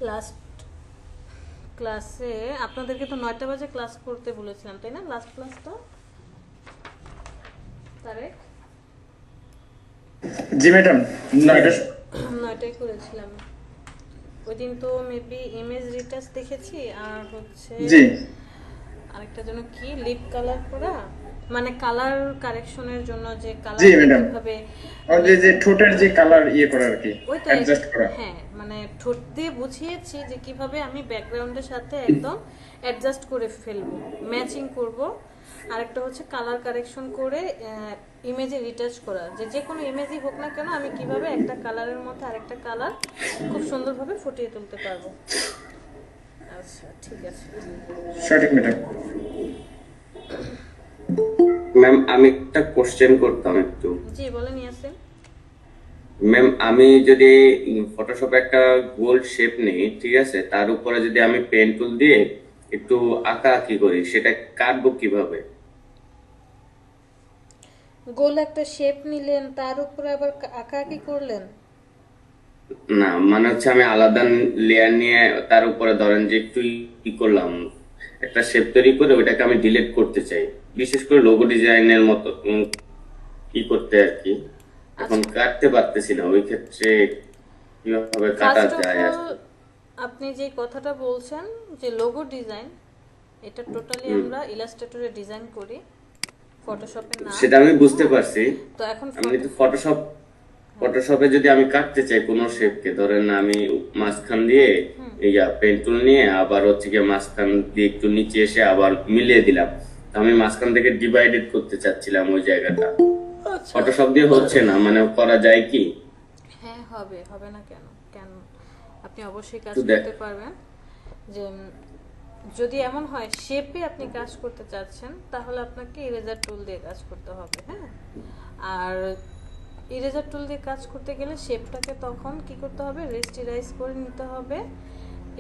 Last ক্লাসে আপনাদেরকে তো 9টা বাজে ক্লাস করতে বলেছিলাম, তাই না? লাস্ট ক্লাসটা তারেক জি ম্যাডাম, 9টা। 9টায় করেছিলাম। ওই দিন তো মেবি ইমেজ রিটাচ দেখেছি, আর হচ্ছে জি আরেকটা যেন কি লিপ কালার করা, মানে কালার কারেকশনের জন্য যে জি কালারটা ম্যাডাম, কিভাবে ওই মানে যে ঠোঁটের যে কালার ইয়ে করা আর কি, ওই তো অ্যাডজাস্ট করা। হ্যাঁ, মানে ঠোঁট দিয়ে বুঝিয়েছি যে কিভাবে আমি ব্যাকগ্রাউন্ডের সাথে একদম অ্যাডজাস্ট করে ফেলবো, ম্যাচিং করব। আরেকটা হচ্ছে কালার কারেকশন করে ইমেজে রিটাচ করা, যে যে কোনো ইমেজই হোক না কেন আমি কিভাবে একটা কালারের মধ্যে আরেকটা কালার খুব সুন্দরভাবে ফুটিয়ে তুলতে পারবো। আচ্ছা, ঠিক আছে। সঠিক ম্যাডাম। ম্যাম আমি একটা কোশ্চেন করতাম একটু। জি বলেন ইয়াসিন। ম্যাম আমি যদি ফটোশপে একটা গোল শেপ নেই, ঠিক আছে, তার উপরে যদি আমি পেন টুল দিয়ে একটু আঁকা আঁকি করি, সেটা কাটবো কিভাবে? গোল একটা শেপ নিলেন, তার উপরে আবার আঁকাআঁকি করলেন? না মানে হচ্ছে আমি আলাদা লেয়ার নিয়ে তার উপরে ধরেন যে একটু ই করলাম, একটা শেপ তৈরি করে ওইটাকে আমি ডিলিট করতে চাই, বিশেষ করে লোগো ডিজাইনের মতো কি করতে আর কি। এখন আচ্ছা, কাটতে পারতেছি না, ওই ক্ষেত্রে কিভাবে কাটা ফার্স্ট অফ যায় আর অল কি। আপনি যে কথাটা বলছেন যে লোগো ডিজাইন, এটা টোটালি হুম, আমরা ইলাস্ট্রেটরে ডিজাইন করি, ফটোশপে না। সেটা আমি বুঝতে হ্যাঁ, পারছি। তো এখন আমি ফটো কিন্তু ফটোশপে যদি আমি কাটতে চাই কোনো শেপকে, ধরেন আমি মাঝখান দিয়ে পেন টুল নিয়ে আবার হচ্ছে গিয়ে মাঝখান দিয়ে একটু নিচে এসে আবার মিলিয়ে দিলাম, তো আমি মাঝখান থেকে ডিভাইডেড করতে চাচ্ছিলাম ওই জায়গাটা। আচ্ছা, ফটোশপ দিয়ে হচ্ছে না, মানে করা যায় কি? হ্যাঁ হবে, হবে না কেন? কেন, আপনি অবশ্যই কাজ একটু দেখ। করতে পারবেন। যে যদি এমন হয় শেপে আপনি কাজ করতে চাচ্ছেন, তাহলে আপনাকে ইরেজার টুল দিয়ে কাজ করতে হবে। হ্যাঁ, আর ইরেজার টুল দিয়ে কাজ করতে গেলে শেপটাকে তখন কি করতে হবে, রেস্টিরাইজ করে নিতে হবে।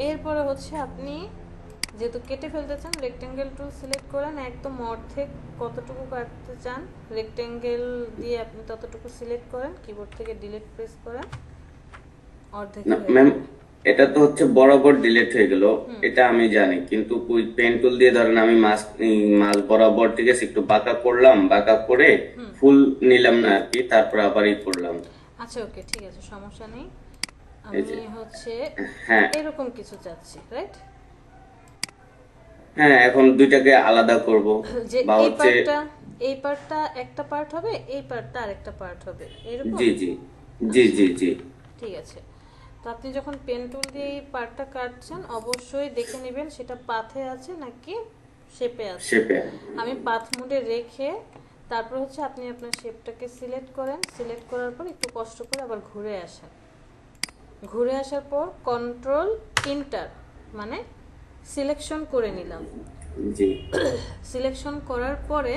এরপরে হচ্ছে আপনি যেহেতু কেটে ফেলতে চান, রেক্টেঙ্গেল টুল সিলেক্ট করেন, একদম অর্ধেক কতটুকু কাটতে চান রেক্টেঙ্গেল দিয়ে আপনি ততটুকু সিলেক্ট করেন, কিবোর্ড থেকে ডিলিট প্রেস করেন, অর্ধেক না হয়ে ম্যাম, যাবে। এটা তো হচ্ছে বরাবর ডিলিট হয়ে গেল, হুম, এটা আমি জানি, কিন্তু ওই পেন টুল দিয়ে ধরেন আমি মাছ বরাবর, ঠিক আছে, একটু বাঁকা করলাম, বাঁকা করে হুম, ফুল নিলাম না আর কি, তারপর আবার ই করলাম। আচ্ছা ওকে, ঠিক আছে, সমস্যা নেই। এই আমি যে, হচ্ছে হ্যাঁ, এরকম কিছু চাচ্ছি, রাইট? হ্যাঁ, এখন দুইটাকে আলাদা করব, যে বা এই হচ্ছে, পার্টটা, এই পার্টটা একটা পার্ট হবে, এই পার্টটা আরেকটা পার্ট হবে, এরকম। জি জি, জি আচ্ছা, জি জি, ঠিক আছে। তো আপনি যখন পেন টুল দিয়ে এই পার্টটা কাটছেন, অবশ্যই দেখে নেবেন সেটা পাথে আছে নাকি শেপে আছে। শেপে। আমি পাথ মোডে রেখে তারপর হচ্ছে আপনি আপনার শেপটাকে সিলেক্ট করেন, সিলেক্ট করার পর একটু কষ্ট করে আবার ঘুরে আসেন। ঘুরে আসার পর কন্ট্রোল ইন্টার, মানে সিলেকশন করে নিলাম। জি, সিলেকশন করার পরে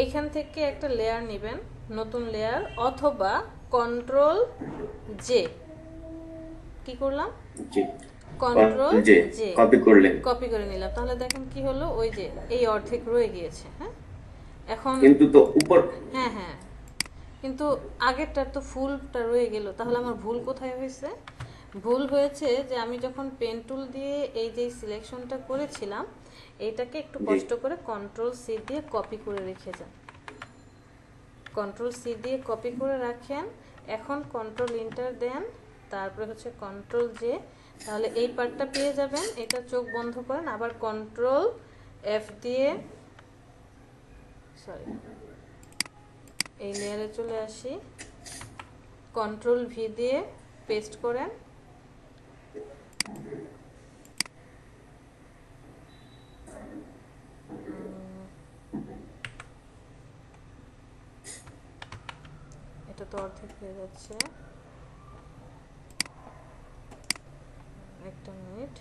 এখান থেকে একটা লেয়ার নেবেন, নতুন লেয়ার, অথবা কন্ট্রোল জে। কি করলাম? জি, কন্ট্রোল যে জে, কপি করলেন, কপি করে নিলাম। তাহলে দেখেন কি হলো, ওই যে এই অর্ধেক রয়ে গিয়েছে। হ্যাঁ, এখন কিন্তু তো উপর, হ্যাঁ হ্যাঁ, কিন্তু আগেরটার তো ফুলটা রয়ে গেল, তাহলে আমার ভুল কোথায় হয়েছে? ভুল হয়েছে যে আমি যখন পেন টুল দিয়ে এই যে সিলেকশনটা করেছিলাম, এইটাকে একটু জি, কষ্ট করে কন্ট্রোল সি দিয়ে কপি করে রেখে যান। কন্ট্রোল সি দিয়ে কপি করে রাখেন, এখন কন্ট্রোল ইন্টার দেন, তারপরে হচ্ছে কন্ট্রোল জে, তাহলে এই পার্টটা পেয়ে যাবেন। এটা চোখ বন্ধ করেন, আবার কন্ট্রোল এফ দিয়ে, সরি, এই লেয়ারে চলে আসি, কন্ট্রোল ভি দিয়ে পেস্ট করেন। এটা তো অর্ধেক হয়ে যাচ্ছে, একটা মিনিট।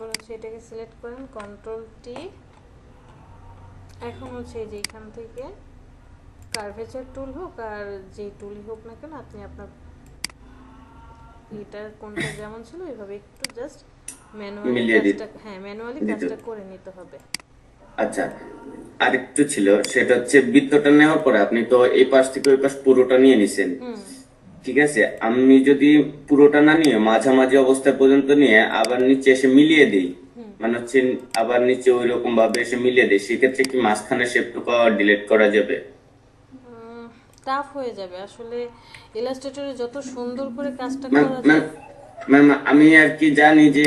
তারপর হচ্ছে এটাকে সিলেক্ট করেন, কন্ট্রোল টি। এখন হচ্ছে এই যে এখান থেকে কার্ভেচার টুল হোক আর যে টুলই হোক না কেন, আপনি আপনার এটা কোনটা যেমন ছিল ওইভাবে একটু জাস্ট ম্যানুয়ালি মিলিয়ে কাজটা, হ্যাঁ ম্যানুয়ালি দিতে কাজটা হবে। করে নিতে হবে। আচ্ছা, আরেকটু ছিল, সেটা হচ্ছে বৃত্তটা নেওয়ার পরে আপনি তো এই পাশ থেকে ওই পাশ পুরোটা নিয়ে নিছেন, হুম ঠিক আছে। আমি যদি পুরোটা না নিয়ে মাঝামাঝি অবস্থা পর্যন্ত নিয়ে আবার নিচে এসে মিলিয়ে দিই, মানে হচ্ছে আবার নিচে ওই রকম ভাবে এসে মিলিয়ে দিই, সেক্ষেত্রে কি মাঝখানে শেপটুকু ডিলিট করা যাবে? টাফ হয়ে যাবে আসলে। ইলাস্ট্রেটরে যত সুন্দর করে কাজটা ম্যাম করা ম্যাম যায়। ম্যাম আমি আর কি জানি যে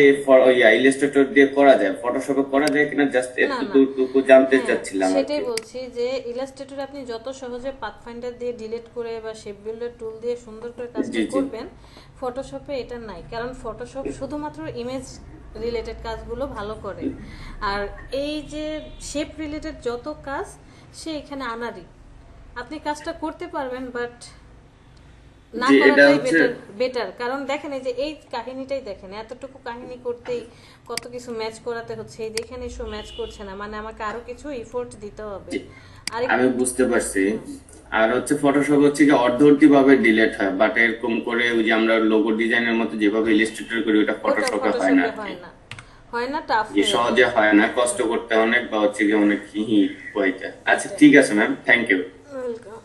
ইলাস্ট্রেটর দিয়ে করা যায়, ফটোশপে করা যায় কিনা জাস্ট না একটু না, দূরটুকু জানতে হ্যাঁ চাচ্ছিলাম আর সেটাই কি। বলছি যে ইলাস্ট্রেটরে আপনি যত সহজে পাথফাইন্ডার দিয়ে ডিলিট করে বা শেপ বিল্ডার টুল দিয়ে সুন্দর করে কাজটা জি জি। করবেন, ফটোশপে এটা নাই। কারণ ফটোশপ শুধুমাত্র ইমেজ রিলেটেড কাজগুলো ভালো করে, আর এই যে শেপ রিলেটেড যত কাজ সে এখানে আনারই। আপনি কাজটা করতে পারবেন বাট না জি, এটা করাটাই হচ্ছে বেটার বেটার। কারণ দেখেন এই যে এই কাহিনীটাই দেখেন, এতটুকু কাহিনী করতেই কত কিছু ম্যাচ করাতে হচ্ছে। এই দেখেন এসব ম্যাচ করছে না, মানে আমাকে আরো কিছু এফোর্ট দিতে হবে। জি, আরেক আমি বুঝতে পারছি। আর হচ্ছে ফটোশপ হচ্ছে কি অর্ধবর্তী ভাবে ডিলিট হয়, বাট এরকম করে ওই যে আমরা লোগো ডিজাইনের মতো যেভাবে ইলাস্ট্রেটর করি ওটা ওটা ফটোশপে হয় না ফটোশপে আর কি। হয় না, হয় না, টাফ যে হয়ে যায়। সহজে হয় না, কষ্ট করতে হয় অনেক, বা হচ্ছে কি অনেক হইতে। আচ্ছা এটাই। ঠিক আছে ম্যাম, থ্যাংক ইউ। ওয়েলকাম।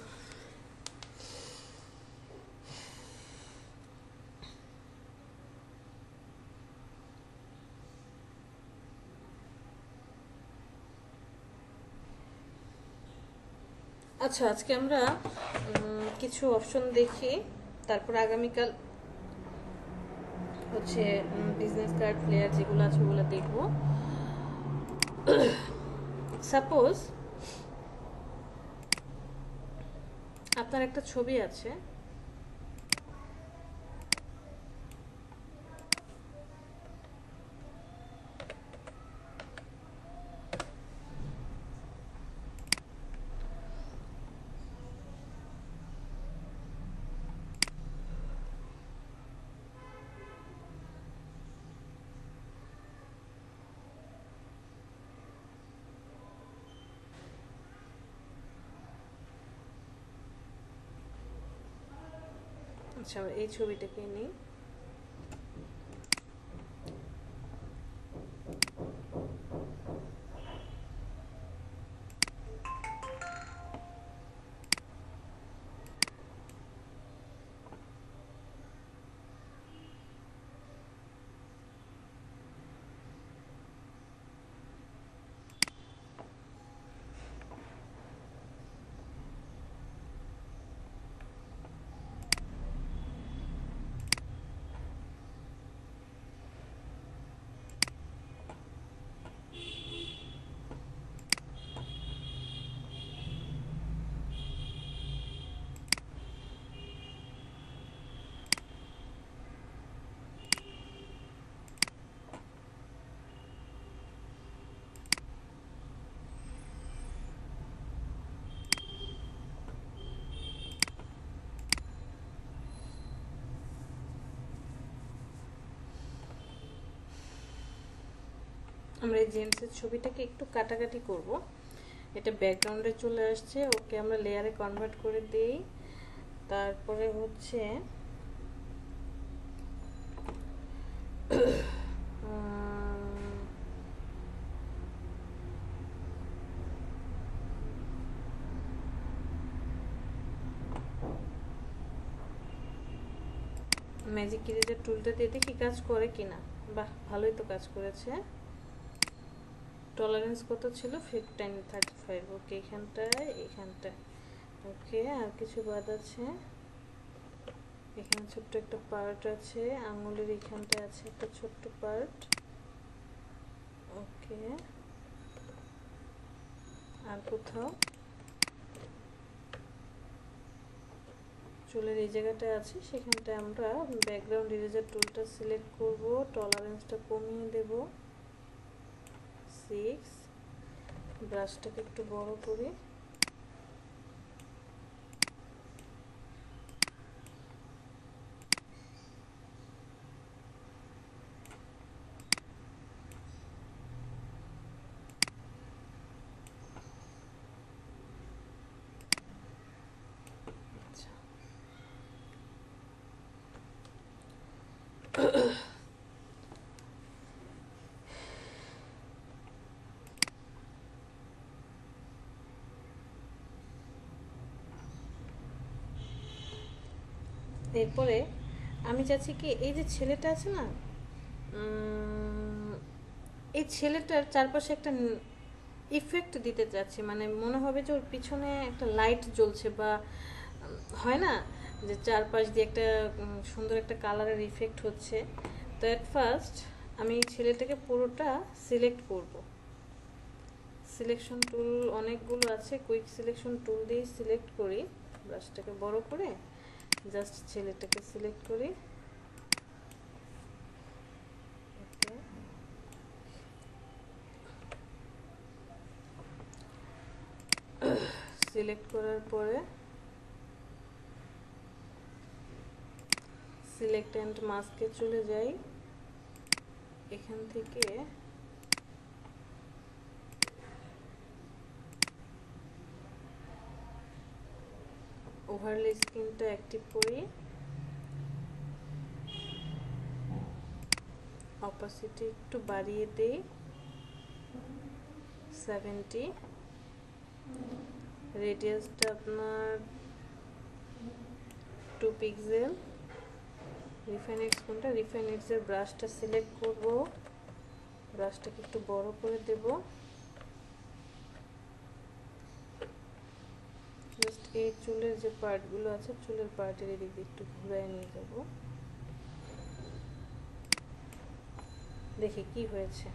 আচ্ছা, আজকে আমরা কিছু অপশন দেখি, তারপর আগামীকাল হচ্ছে বিজনেস কার্ড প্লেয়ার যেগুলো আছে ওগুলো দেখবো। সাপোজ আপনার একটা ছবি আছে, আচ্ছা এই ছবিটাকে নিই। আমরা এই জেমসের ছবিটাকে একটু কাটাকাটি করব। এটা ব্যাকগ্রাউন্ডে চলে আসছে, ওকে আমরা লেয়ারে কনভার্ট করে দেই। তারপরে হচ্ছে ম্যাজিক ইরেজার টুলটা দিয়ে দেখি কাজ করে কিনা। বাহ, ভালোই তো কাজ করেছে। টলারেন্স কত ছিল? 1035। ওকে, এখানটায় ওকে। আর কিছু বাদ আছে, এখানে ছোট্ট একটা পার্ট আছে, আঙুলের এখানটায় আছে একটা ছোট্ট পার্ট। ওকে, আর কোথাও চুলের এই জায়গাটা আছে, সেখানটায় আমরা ব্যাকগ্রাউন্ড ইরেজার টুলটা সিলেক্ট করব, টলারেন্সটা কমিয়ে দেব 6, ব্রাশটাকে একটু বড় করি। এরপরে আমি চাচ্ছি কি এই যে ছেলেটা আছে না, এই ছেলেটার চারপাশে একটা ইফেক্ট দিতে চাচ্ছি, মানে মনে হবে যে ওর পিছনে একটা লাইট জ্বলছে, বা হয় না যে চারপাশ দিয়ে একটা সুন্দর একটা কালারের ইফেক্ট হচ্ছে। তো অ্যাট ফার্স্ট আমি ছেলেটাকে পুরোটা সিলেক্ট করব। সিলেকশন টুল অনেকগুলো আছে, কুইক সিলেকশন টুল দিয়ে সিলেক্ট করি। ব্রাশটাকে বড় করে জাস্ট ছেলেটাকে সিলেক্ট করি। সিলেক্ট করার পরে সিলেক্ট অ্যান্ড মাস্কে চলে যাই। এখান থেকে ওভারলে স্ক্রিনটা অ্যাক্টিভ করি, অপাসিটি একটু বাড়িয়ে দেই 70, রেডিয়াসটা আপনার 2 পিক্সেল। রিফাইন এক্স কোনটা, রিফাইন এক্সের ব্রাশটা সিলেক্ট করব, ব্রাশটাকে একটু বড় করে দেব। জাস্ট এই চুলের যে পার্টগুলো আছে, চুলের পার্টের এদিক দিয়ে একটু ঘুরায় নিয়ে যাব, দেখি কি হয়েছে।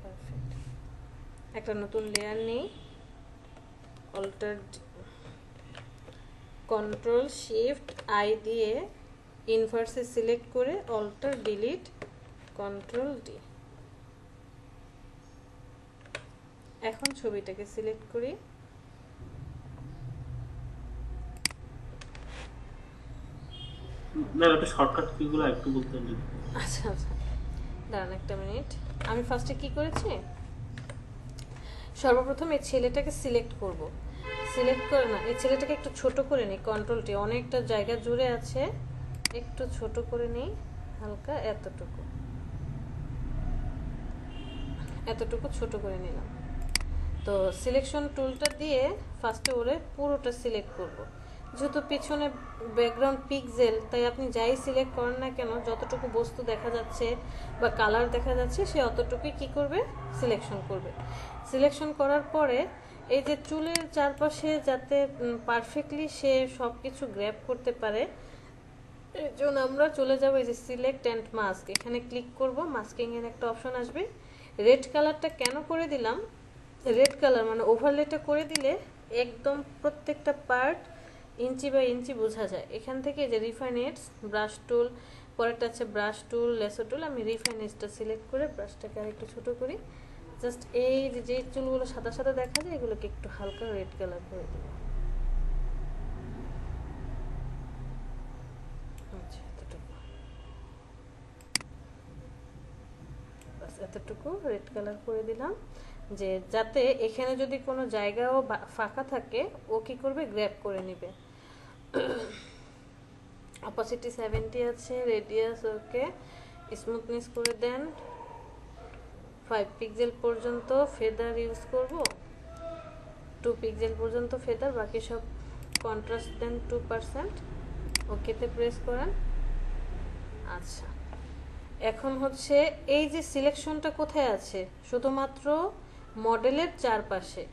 পারফেক্ট। একটা নতুন লেয়ার নেই, অল্টার কন্ট্রোল শিফট আই দিয়ে ইনভার্সে সিলেক্ট করে অল্টার ডিলিট কন্ট্রোল ডি। এখন ছবিটাকে সিলেক্ট করি, না একটা শর্টকাট কিগুলো একটু বলতেন যদি। আচ্ছা আচ্ছা দাঁড়ান একটা মিনিট। আমি ফার্স্টে কি করেছি, সর্বপ্রথম এই ছেলেটাকে সিলেক্ট করব। সিলেক্ট করে না, এই ছেলেটাকে একটু ছোট করে নিই, কন্ট্রোলটি অনেকটা জায়গা জুড়ে আছে, একটু ছোট করে নিই, হালকা এতটুকু এতটুকু ছোট করে নিলাম। তো সিলেকশন টুলটা দিয়ে ফার্স্টে ওরে পুরোটা সিলেক্ট করব। যেহেতু পিছনে ব্যাকগ্রাউন্ড পিক্সেল, তাই আপনি যাই সিলেক্ট করেন না কেন, যতটুকু বস্তু দেখা যাচ্ছে বা কালার দেখা যাচ্ছে সে অতটুকুই কি করবে, সিলেকশন করবে। সিলেকশন করার পরে এই যে চুলের চারপাশে যাতে পারফেক্টলি সে সব কিছু গ্র্যাব করতে পারে, এর জন্য আমরা চলে যাব এই যে সিলেক্ট অ্যান্ড মাস্ক, এখানে ক্লিক করব। মাস্কিং এর একটা অপশন আসবে। রেড কালারটা কেন করে দিলাম, রেড কালার মানে ওভারলেটা করে দিলে একদম প্রত্যেকটা পার্ট ইঞ্চি বাই ইঞ্চি বোঝা যায়। এখান থেকে যে রিফাইনেটস ব্রাশ টুল, পরেরটা আছে ব্রাশ টুল, লেসো টুল। আমি রিফাইনেটসটা সিলেক্ট করে ব্রাশটাকে আরেকটু ছোট করি। জাস্ট এই যে চুলগুলো সাদা সাদা দেখা যায়, এগুলোকে একটু হালকা রেড কালার করে দেব। আচ্ছা এতটুকু, বাস এতটুকু রেড কালার করে দিলাম, যে যাতে এখানে যদি কোনো জায়গাও ফাঁকা থাকে ও কি করবে, গ্র্যাব করে নেবে। অপাসিটি 70 আছে, রেডিয়াস ওকে, স্মুথনেস করে দেন 5 পিক্সেল পর্যন্ত, ফেদার ইউজ করব 2 পিক্সেল পর্যন্ত ফেদার, বাকি সব কন্ট্রাস্ট দেন 2%, ওকেতে প্রেস করেন। আচ্ছা এখন হচ্ছে এই যে সিলেকশনটা কোথায় আছে, শুধুমাত্র মডেলের চারপাশে।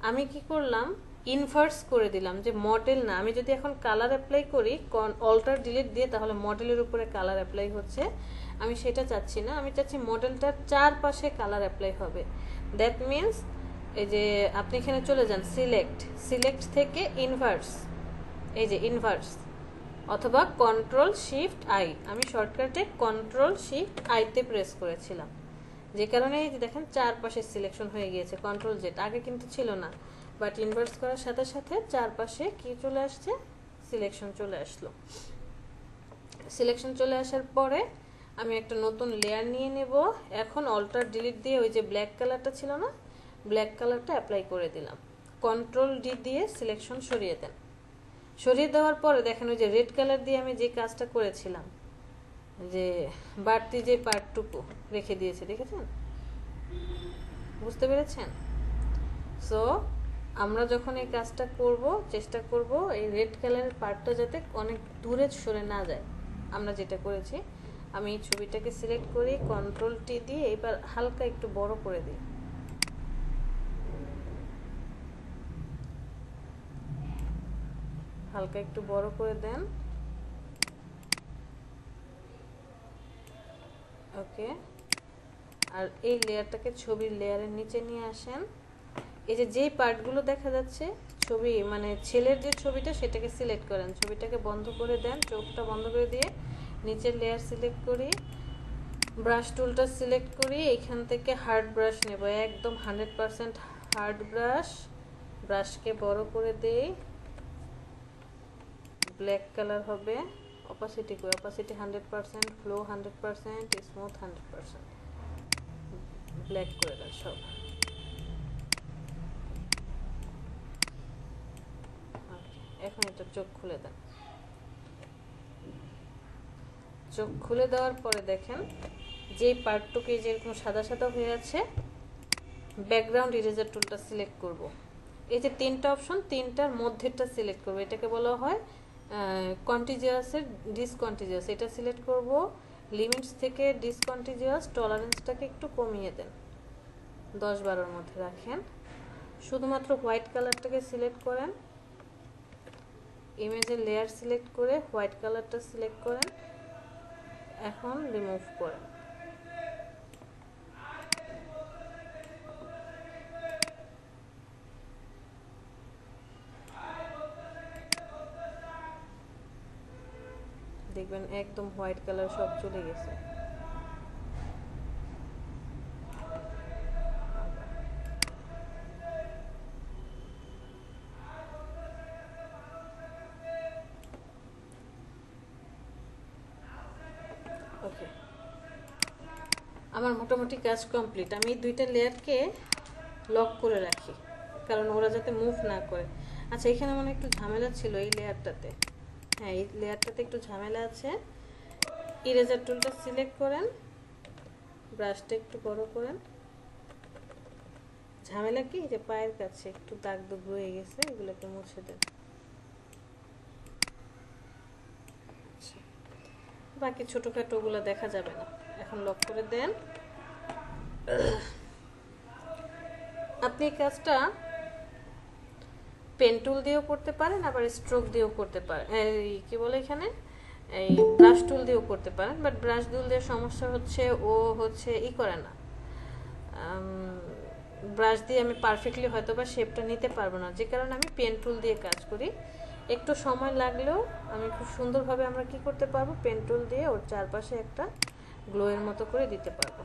আমি কি করলাম, ইনভার্স করে দিলাম, যে মডেল না, আমি যদি এখন কালার অ্যাপ্লাই করি অল্টার ডিলিট দিয়ে, তাহলে মডেলের উপরে কালার অ্যাপ্লাই হচ্ছে। আমি সেটা চাচ্ছি না, আমি চাচ্ছি মডেলটার চারপাশে কালার অ্যাপ্লাই হবে। দ্যাট মিনস এই যে আপনি এখানে চলে যান সিলেক্ট থেকে ইনভার্স, এই যে ইনভার্স অথবা কন্ট্রোল শিফট আই, আমি শর্টকাটে কন্ট্রোল শিফট আইতে প্রেস করেছিলাম, যে কারণে এই যে দেখেন চারপাশে সিলেকশন হয়ে গিয়েছে। কন্ট্রোল জেড আগে কিন্তু ছিল না, বাট ইনভার্স করার সাথে সাথে চারপাশে কি চলে আসছে, সিলেকশন চলে আসলো। সিলেকশন চলে আসার পরে আমি একটা নতুন লেয়ার নিয়ে নেব। এখন অল্টার ডিলিট দিয়ে ওই যে ব্ল্যাক কালারটা ছিল না, ব্ল্যাক কালারটা অ্যাপ্লাই করে দিলাম। কন্ট্রোল ডি দিয়ে সিলেকশন সরিয়ে দেন। সরিয়ে দেওয়ার পরে দেখেন ওই যে রেড কালার দিয়ে আমি যে কাজটা করেছিলাম, যে বাড়তি যে পার্টটুকু রেখে দিয়েছে, দেখেছেন, বুঝতে পেরেছেন? সো আমরা যখন এই কাজটা করব, চেষ্টা করব এই রেড কালারের পার্টটা যাতে অনেক দূরে সরে না যায়। আমরা যেটা করেছি, আমি এই ছবিটাকে সিলেক্ট করি, কন্ট্রোল টি দিয়ে এবার হালকা একটু বড় করে দিই। হালকা একটু বড় করে দেন। ওকে, আর এই লেয়ারটাকে ছবির লেয়ারের নিচে নিয়ে আসেন। এই যে যেই পার্টগুলো দেখা যাচ্ছে ছবি, মানে ছেলের যে ছবিটা, সেটাকে সিলেক্ট করেন। ছবিটাকে বন্ধ করে দেন, চোখটা বন্ধ করে দিয়ে নিচের লেয়ার সিলেক্ট করি, ব্রাশ টুলটা সিলেক্ট করি, এখান থেকে হার্ড ব্রাশ নেব, একদম 100% হার্ড ব্রাশ। ব্রাশকে বড় করে দেই, ব্ল্যাক কালার হবে। অপাসিটি করি, অপাসিটি 100%, ফ্লো 100%, স্মুথ 100%, ব্ল্যাক করে দেন সব। এখন এটা চোখ খুলে দেন। চোখ খুলে দেওয়ার পরে দেখেন যেই পার্টটুকু যেরকম সাদা সাদা হয়ে আছে, ব্যাকগ্রাউন্ড ইরেজার টুলটা সিলেক্ট করব। এই যে তিনটা অপশন, তিনটার মধ্যেরটা সিলেক্ট করব, এটাকে বলা হয় কন্টিজিউয়াসের ডিসকন্টিজিউয়াস। এটা সিলেক্ট করব। লিমিটস থেকে ডিসকন্টিজিউয়াস টলারেন্সটাকে একটু কমিয়ে দেন, 10-12-র মধ্যে রাখেন। শুধুমাত্র হোয়াইট কালারটাকে সিলেক্ট করেন, ইমেজের লেয়ার সিলেক্ট করে হোয়াইট কালারটা সিলেক্ট করেন, এখন রিমুভ করেন। দেখবেন একদম হোয়াইট কালার সব চলে গেছে। ওকে, আমার মোটামুটি কাজ কমপ্লিট। আমি এই দুইটা লেয়ারকে লক করে রাখি, কারণ ওরা যাতে মুভ না করে। আচ্ছা, এখানে মানে একটু ঝামেলা ছিল এই লেয়ারটাতে। হ্যাঁ, এই লেয়ারটাতে একটু ঝামেলা আছে। ইরেজার টুলটা সিলেক্ট করেন, ব্রাশটা একটু বড় করেন। ঝামেলা কি, যে পায়ের কাছে একটু দাগ দুগ রয়ে গেছে, এগুলোকে মুছে দেন। আচ্ছা, বাকি ছোটোখাটোগুলো দেখা যাবে না। এখন লক করে দেন। আপনি এই কাজটা পেন টুল দিয়েও করতে পারেন, আবার স্ট্রোক দিয়েও করতে পারেন, এই কি বলে এখানে, এই ব্রাশ টুল দিয়েও করতে পারেন। বাট ব্রাশ টুল দিয়ে সমস্যা হচ্ছে ও হচ্ছে করে না, ব্রাশ দিয়ে আমি পারফেক্টলি হয়তো বা শেপটা নিতে পারবো না, যে কারণে আমি পেন টুল দিয়ে কাজ করি। একটু সময় লাগলেও আমি খুব সুন্দরভাবে আমরা কি করতে পারবো, পেন টুল দিয়ে ওর চারপাশে একটা গ্লোয়ের মতো করে দিতে পারবো।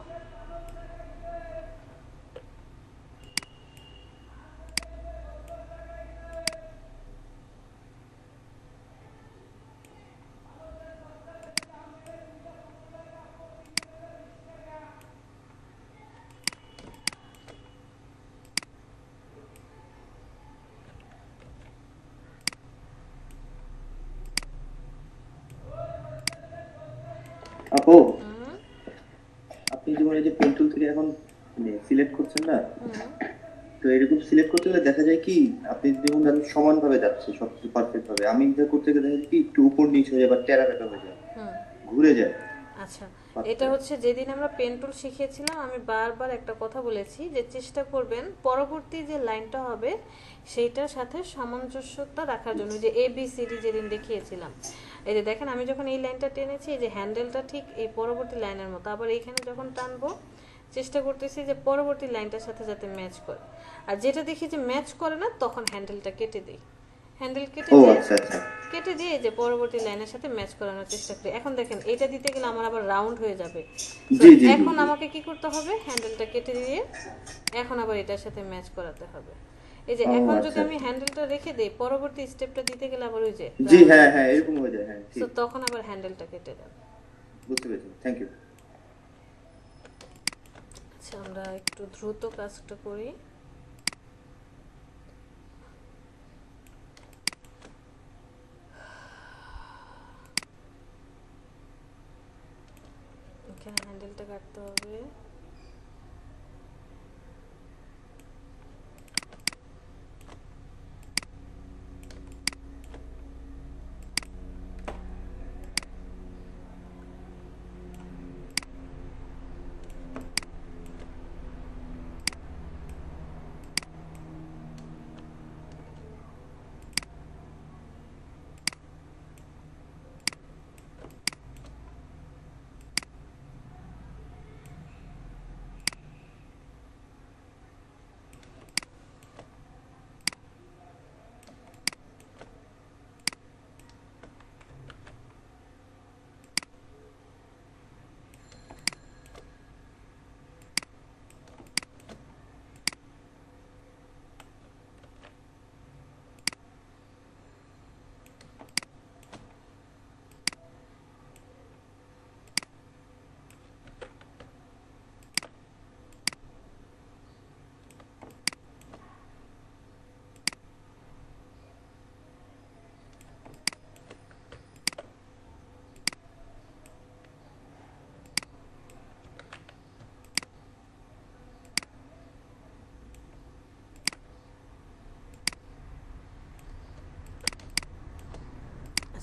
আপু, আপনি যেমন এই যে পেন টুল থেকে এখন সিলেক্ট করছেন না, তো এরকম সিলেক্ট করতে গেলে দেখা যায় কি আপনি যেমন ধরেন সমান ভাবে যাচ্ছে সবকিছু পারফেক্ট ভাবে, আমি যা করতে গেলে দেখা যায় কি একটু উপর নিচ হয়ে যায় বা টেরা বেঁকা হয়ে যায়, ঘুরে যায়। আচ্ছা, এটা হচ্ছে যেদিন আমরা পেন টুল শিখিয়েছিলাম, আমি বারবার একটা কথা বলেছি যে চেষ্টা করবেন পরবর্তী যে লাইনটা হবে সেইটার সাথে সামঞ্জস্যতা রাখার জন্য। যে ABCD যেদিন দেখিয়েছিলাম, এই যে দেখেন আমি যখন এই লাইনটা টেনেছি, এই যে হ্যান্ডেলটা ঠিক এই পরবর্তী লাইনের মতো, আবার এইখানে যখন টানবো চেষ্টা করতেছি যে পরবর্তী লাইনটার সাথে যাতে ম্যাচ করে। আর যেটা দেখি যে ম্যাচ করে না, তখন হ্যান্ডেলটা কেটে দিই। হ্যান্ডেল কেটে দিয়ে আচ্ছা আচ্ছা, কেটে দিয়ে যে পরবর্তী লাইনের সাথে ম্যাচ করানোর চেষ্টা করি। এখন দেখেন এটা দিতে গেলে আমার আবার রাউন্ড হয়ে যাবে। জি জি এখন আমাকে কি করতে হবে, হ্যান্ডেলটা কেটে দিয়ে এখন আবার এটার সাথে ম্যাচ করাতে হবে। এই যে এখন যদি আমি হ্যান্ডেলটা রেখে দেই, পরবর্তী স্টেপটা দিতে গেলে আবার ওই যে জি, হ্যাঁ হ্যাঁ এরকম হয়ে যায়, হ্যাঁ ঠিক, তো তখন আবার হ্যান্ডেলটা কেটে দেন। বুঝতে পেরেছি, থ্যাংক ইউ। আচ্ছা, আমরা একটু দ্রুত কাজটা করি। এখানে হ্যান্ডেলটা কাটতে হবে।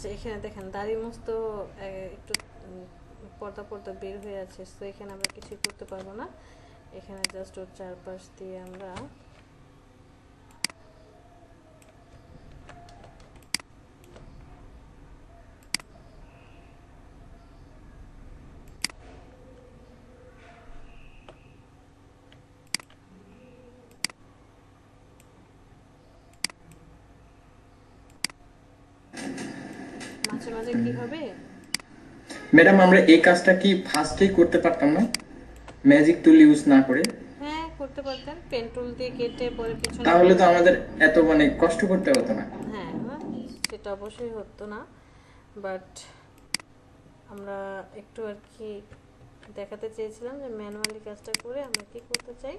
আচ্ছা, এখানে দেখেন দাড়ি মস্ত একটু পর্দা পর্দা বের হয়ে আছে, তো এখানে আমরা কিছুই করতে পারবো না। এখানে জাস্ট ওর চারপাশ দিয়ে আমরা মাঝে মাঝে কি হবে, ম্যাডাম আমরা এই কাজটা কি ফার্স্টেই করতে পারতাম না, ম্যাজিক টুল ইউজ না করে? হ্যাঁ করতে পারতেন, পেন টুল দিয়ে কেটে পরে পিছনে। তাহলে তো আমাদের এত মানে কষ্ট করতে হতো না। হ্যাঁ সেটা অবশ্যই হতো না, বাট আমরা একটু আর কি দেখাতে চেয়েছিলাম যে ম্যানুয়ালি কাজটা করে আমরা কি করতে চাই।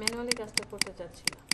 ম্যানুয়ালি কাজটা করতে চাচ্ছিলাম।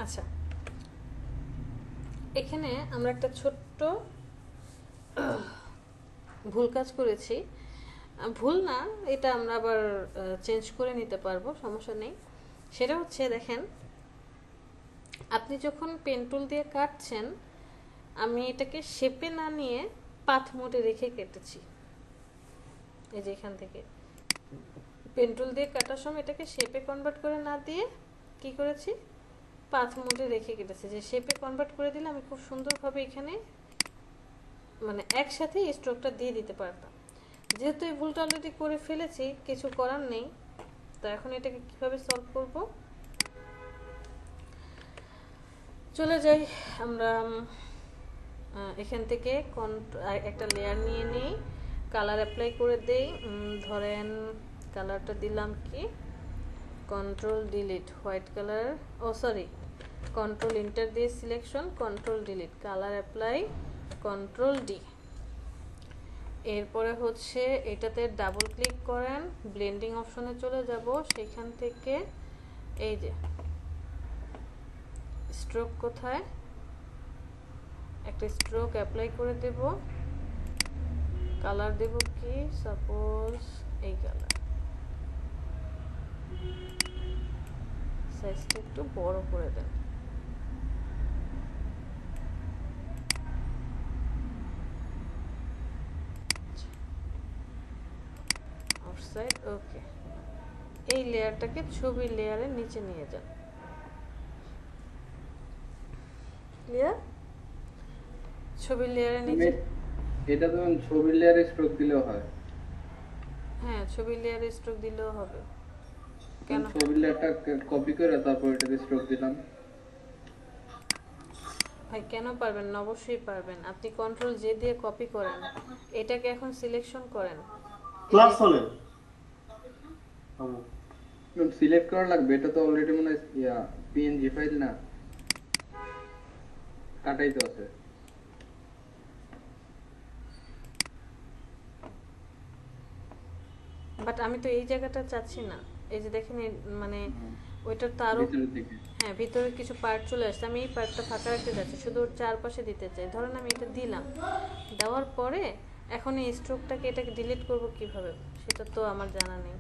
আচ্ছা, এখানে আমরা একটা ছোট্ট ভুল কাজ করেছি। ভুল না, এটা আমরা আবার চেঞ্জ করে নিতে পারবো, সমস্যা নেই। সেটা হচ্ছে দেখেন, আপনি যখন পেন টুল দিয়ে কাটছেন, আমি এটাকে শেপে না নিয়ে পাথ মোডে রেখে কেটেছি। এই যে এখান থেকে পেন টুল দিয়ে কাটার সময় এটাকে শেপে কনভার্ট করে না দিয়ে কি করেছি, পাথ মোডে রেখে কেটেছি। যে শেপে কনভার্ট করে দিলে আমি খুব সুন্দরভাবে এখানে মানে একসাথে স্ট্রোকটা দিয়ে দিতে পারতাম। যেহেতু এই ভুলটা অলরেডি করে ফেলেছি, কিছু করার নেই। তো এখন এটাকে কিভাবে সলভ করব, চলে যাই আমরা এখান থেকে একটা লেয়ার নিয়ে নিই, কালার অ্যাপ্লাই করে দেই। ধরেন কালারটা দিলাম কি কন্ট্রোল ডিলিট হোয়াইট কালার, ও সরি, কন্ট্রোল ইন্টার দিয়ে selection, control delete, colour apply, control D. এরপরে হচ্ছে এটাতে ডাবল ক্লিক করেন, ব্লেন্ডিং অপশনে চলে যাব, সেখান থেকে এই যে স্ট্রোক কোথায়, একটা স্ট্রোক অ্যাপ্লাই করে দেব। কালার দেব কি, সাপোজ এই কালার, সাইজটা একটু বড় করে দেন। অফসাইড, ওকে। এই লেয়ারটাকে ছবির লেয়ারের নিচে নিয়ে যান। ক্লিয়ার? ছবির লেয়ারের নিচে, এটা তো ছবির লেয়ারে স্ট্রোক দিলেও হয়। হ্যাঁ ছবির লেয়ারে স্ট্রোক দিলেও হবে। কেন? ছবির লেয়ারটা কপি করে তারপর এটাতে স্ট্রোক দিলাম। ভাই কেন পারবেন না? অবশ্যই পারবেন। আপনি কন্ট্রোল জে দিয়ে কপি করেন, এটাকে এখন সিলেকশন করেন। ক্লাস চলে সিলেক্ট করা লাগবে, এটা তো অলরেডি মনে হয় পিএনজি ফাইল না, কাটাই তো আছে। বাট আমি তো এই জায়গাটা চাচ্ছি না। এই যে দেখেন মানে ওইটার তো আরো, ভিতরের দিকে হ্যাঁ ভিতরে কিছু পার্ট চলে আসছে, আমি এই পার্টটা ফাঁকা রাখতে যাচ্ছি, শুধু ওর চারপাশে দিতে চাই। ধরেন আমি এটা দিলাম, দেওয়ার পরে এখন এই স্ট্রোকটাকে, এটাকে ডিলিট করব কিভাবে সেটা তো আমার জানা নেই।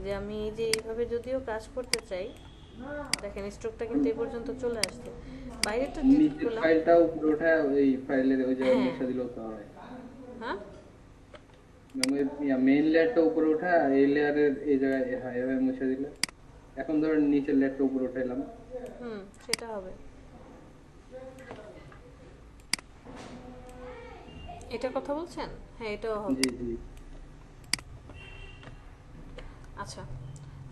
যে আমি এই যে এইভাবে যদিও কাজ করতে চাই, দেখেন স্ট্রোকটা কিন্তু এই পর্যন্ত চলে আসছে, বাইরেটা ডিলিট নিচের করলাম। ফাইলটা উপরে ওঠায় ওই ফাইলের ওই জায়গায় হ্যাঁ। মুছে দিলেও তো হয়। হ্যাঁ মেইন লেয়ারটা উপরে ওঠায় এই লেয়ারের এই জায়গায় এভাবে মুছে দিলে, এখন ধরেন নিচের লেয়ারটা উপরে উঠাইলাম, সেটা হবে। এটা কথা বলছেন? হ্যাঁ এটাও হবে। জি জি। আচ্ছা,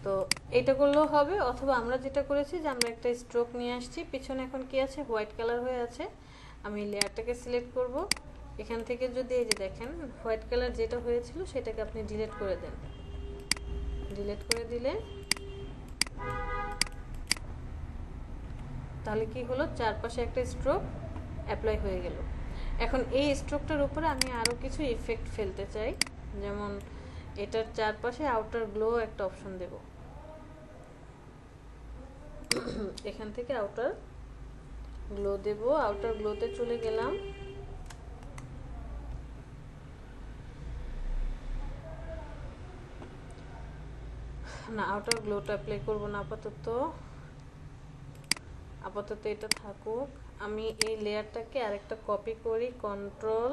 তো এটা করলেও হবে, অথবা আমরা যেটা করেছি যে আমরা একটা স্ট্রোক নিয়ে আসছি, পিছনে এখন কি আছে, হোয়াইট কালার হয়ে আছে। আমি লেয়ারটাকে সিলেক্ট করব, এখান থেকে যদি এই যে দেখেন হোয়াইট কালার যেটা হয়েছিল সেটাকে আপনি ডিলিট করে দেন। ডিলিট করে দিলে তাহলে কি হলো, চারপাশে একটা স্ট্রোক অ্যাপ্লাই হয়ে গেল। এখন এই স্ট্রোকটার উপরে আমি আরও কিছু ইফেক্ট ফেলতে চাই, যেমন এটার চারপাশে আউটার গ্লো একটা অপশন দেব। এখান থেকে আউটার গ্লো দেব, আউটার গ্লোতে চলে গেলাম। না আউটার গ্লোটা অ্যাপ্লাই করব না আপাতত, আপাতত এটা থাকুক। আমি এই লেয়ারটাকে আরেকটা কপি করি, কন্ট্রোল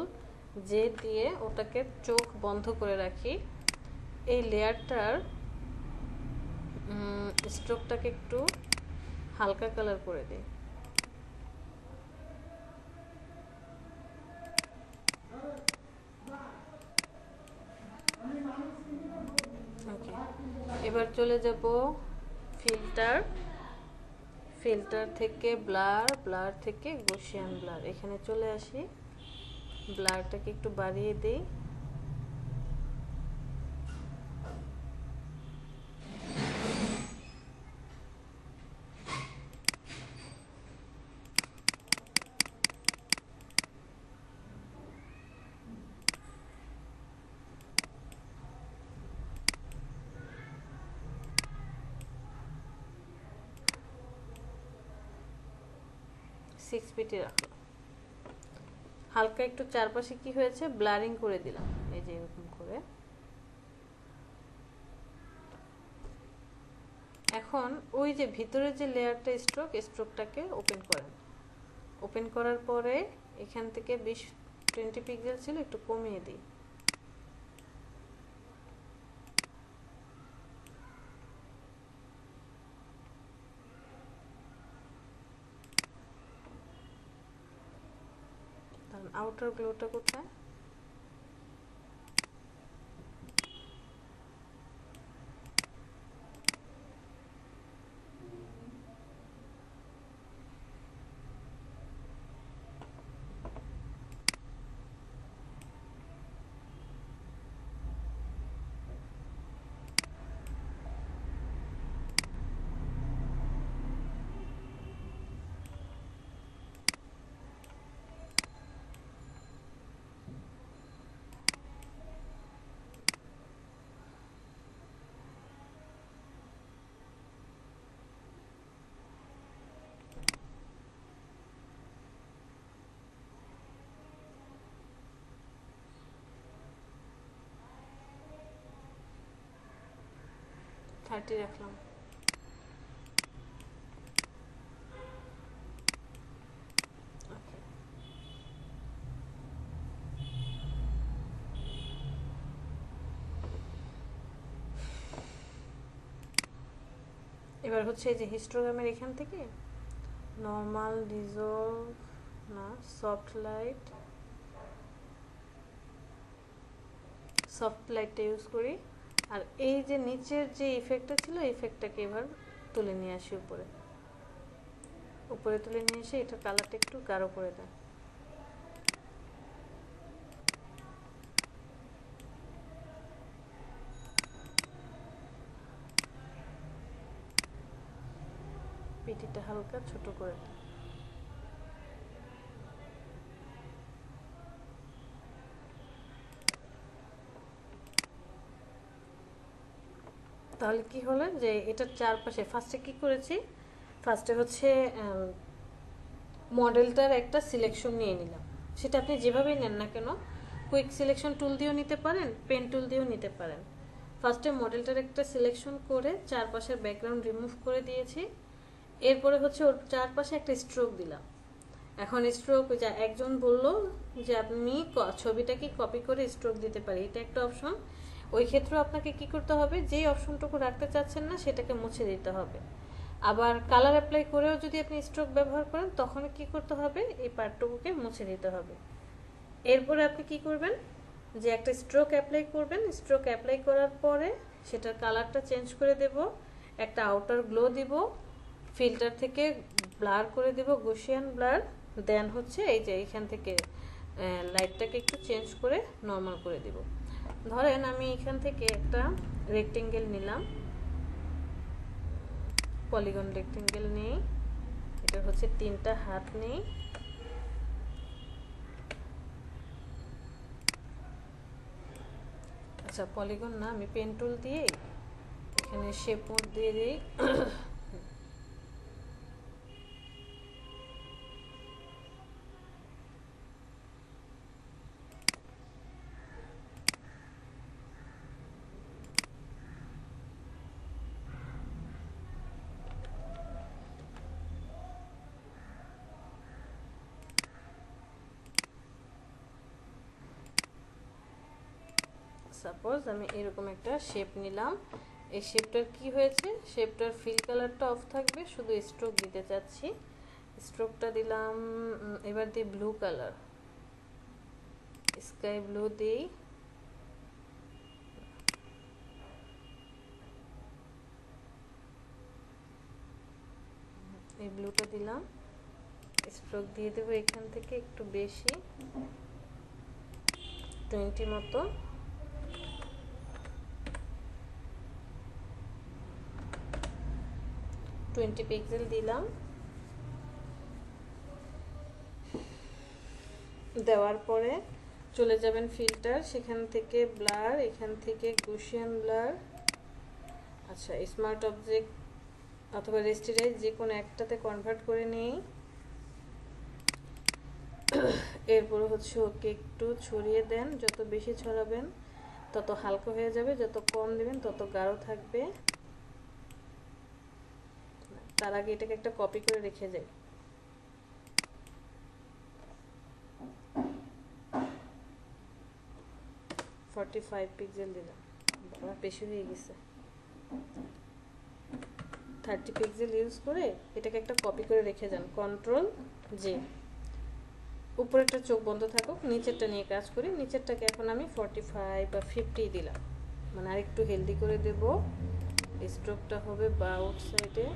জে দিয়ে ওটাকে চোখ বন্ধ করে রাখি। এই লেয়ারটার স্ট্রোকটাকে একটু হালকা কালার করে দিই। ওকে, এবার চলে যাব ফিল্টার, ফিল্টার থেকে ব্লার, ব্লার থেকে গসিয়ান ব্লার, এখানে চলে আসি। ব্লারটাকে একটু বাড়িয়ে দিই। সিক্স ফিটে রাখলাম। হালকা একটু চারপাশে কি হয়েছে, ব্লারিং করে দিলাম, এই যে এরকম করে। এখন ওই যে ভিতরে যে লেয়ারটা স্ট্রোক, স্ট্রোকটাকে ওপেন করেন। ওপেন করার পরে এখান থেকে 20 পিক্সেল ছিল, একটু কমিয়ে দিই। আউটার গ্লোটা কোথায়? 30 রাখলাম। Okay. এবার হচ্ছে এই যে হিস্টোগ্রামের এখান থেকে নর্মাল, ডিজলভ না, সফট লাইটটা ইউজ করি। আর এই যে নিচের যে ইফেক্টটা ছিল, ইফেক্টটাকে এবার তুলে নিয়ে আসি উপরে তুলে নিয়ে এসে এটার কালারটা একটু গাঢ় করে দেয়। পিটিটা হালকা ছোট করে দেয়। তাহলে কি হলো যে এটার চারপাশে ফার্স্টে কি করেছি, ফার্স্টে হচ্ছে মডেলটার একটা সিলেকশন নিয়ে নিলাম। সেটা আপনি যেভাবেই নেন না কেন, কুইক সিলেকশন টুল দিয়েও নিতে পারেন, পেন টুল দিয়েও নিতে পারেন। ফার্স্টে মডেলটার একটা সিলেকশন করে চারপাশের ব্যাকগ্রাউন্ড রিমুভ করে দিয়েছি। এরপরে হচ্ছে ওর চারপাশে একটা স্ট্রোক দিলাম। এখন স্ট্রোক, যা একজন বলল যে আপনি ছবিটা কি কপি করে স্ট্রোক দিতে পারি, এটা একটা অপশন। ওই ক্ষেত্রে আপনাকে কি করতে হবে, যেই অপশনটুকু রাখতে চাচ্ছেন না সেটাকে মুছে দিতে হবে। আবার কালার অ্যাপ্লাই করেও যদি আপনি স্ট্রোক ব্যবহার করেন তখন কি করতে হবে, এই পার্টটুকুকে মুছে দিতে হবে। এরপরে আপনি কি করবেন, যে একটা স্ট্রোক অ্যাপ্লাই করবেন। স্ট্রোক অ্যাপ্লাই করার পরে সেটার কালারটা চেঞ্জ করে দেব, একটা আউটার গ্লো দিব, ফিল্টার থেকে ব্লার করে দেব, গসিয়ান ব্লার। দেন হচ্ছে এই যে এইখান থেকে লাইটটাকে একটু চেঞ্জ করে নর্মাল করে দেব। ধরেন আমি এখান থেকে একটা রেক্টেঙ্গেল নিলাম, পলিগন রেক্টেঙ্গেল নেই, এটা হচ্ছে 3টা হাত নেই। আচ্ছা পলিগন না, আমি পেন টুল দিয়ে এখানে শেপ মোড দিয়ে দিই। সাপোজ আমি এরকম একটা শেপ নিলাম। এই শেপটার কি হয়েছে, শেপটার ফিল কালারটা অফ থাকবে, শুধু স্ট্রোক দিতে চাচ্ছি। স্ট্রোকটা দিলাম, এবার দিই ব্লু কালার, স্কাই ব্লু দিই। এই ব্লুটা দিলাম, স্ট্রোক দিয়ে দেবো এখান থেকে একটু বেশি, 20 মতো। পিক্সেল দিলাম। দেওয়ার পরে চলে যাবেন ফিল্টার, সেখান থেকে ব্লার, এখান থেকে গসিয়ান ব্লার। আচ্ছা স্মার্ট অবজেক্ট অথবা রেস্টেরাইজ যে কোনো একটাতে কনভার্ট করে নেই। এরপরে হচ্ছে ওকে একটু ছড়িয়ে দেন, যত বেশি ছড়াবেন তত হালকা হয়ে যাবে, যত কম দেবেন তত গাঢ় থাকবে। তার আগে এটাকে একটা কপি করে রেখে যাই। পিক্সেল দিলাম, বাবা বেশি হয়ে গেছে। 30 পিক্সেল ইউজ করে এটাকে একটা কপি করে রেখে যান, কন্ট্রোল জে। উপরেরটা চোখ বন্ধ থাকুক, নিচেরটা নিয়ে কাজ করি। নিচেরটাকে এখন আমি 45 বা 50 দিলাম, মানে আরেকটু হেলদি করে দেব। স্ট্রোকটা হবে বা আউটসাইডে।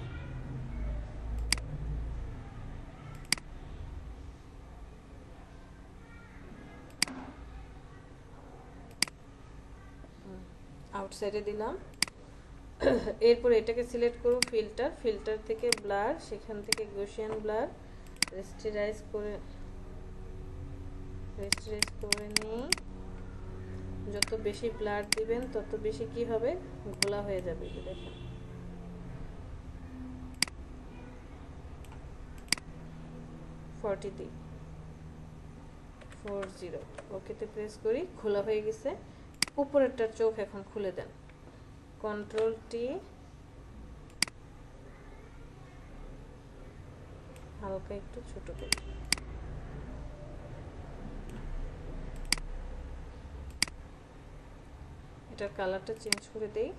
আউটসাইডে দিলাম। এরপর এটাকে সিলেক্ট করব ফিল্টার, ফিল্টার থেকে ব্লার, সেখান থেকে গসিয়ান ব্লার, রেস্টেরাইজ করে নিই। যত বেশি ব্লার দিবেন তত বেশি কি হবে, ঘোলা হয়ে যাবে। দেখেন 40 দিই, 40 ওকেতে প্রেস করি, খোলা হয়ে গেছে। উপরেরটার চোখ এখন খুলে দেন, কন্ট্রোল টি, হালকা একটু ছোট করব। এটার কালারটা চেঞ্জ করে দেই।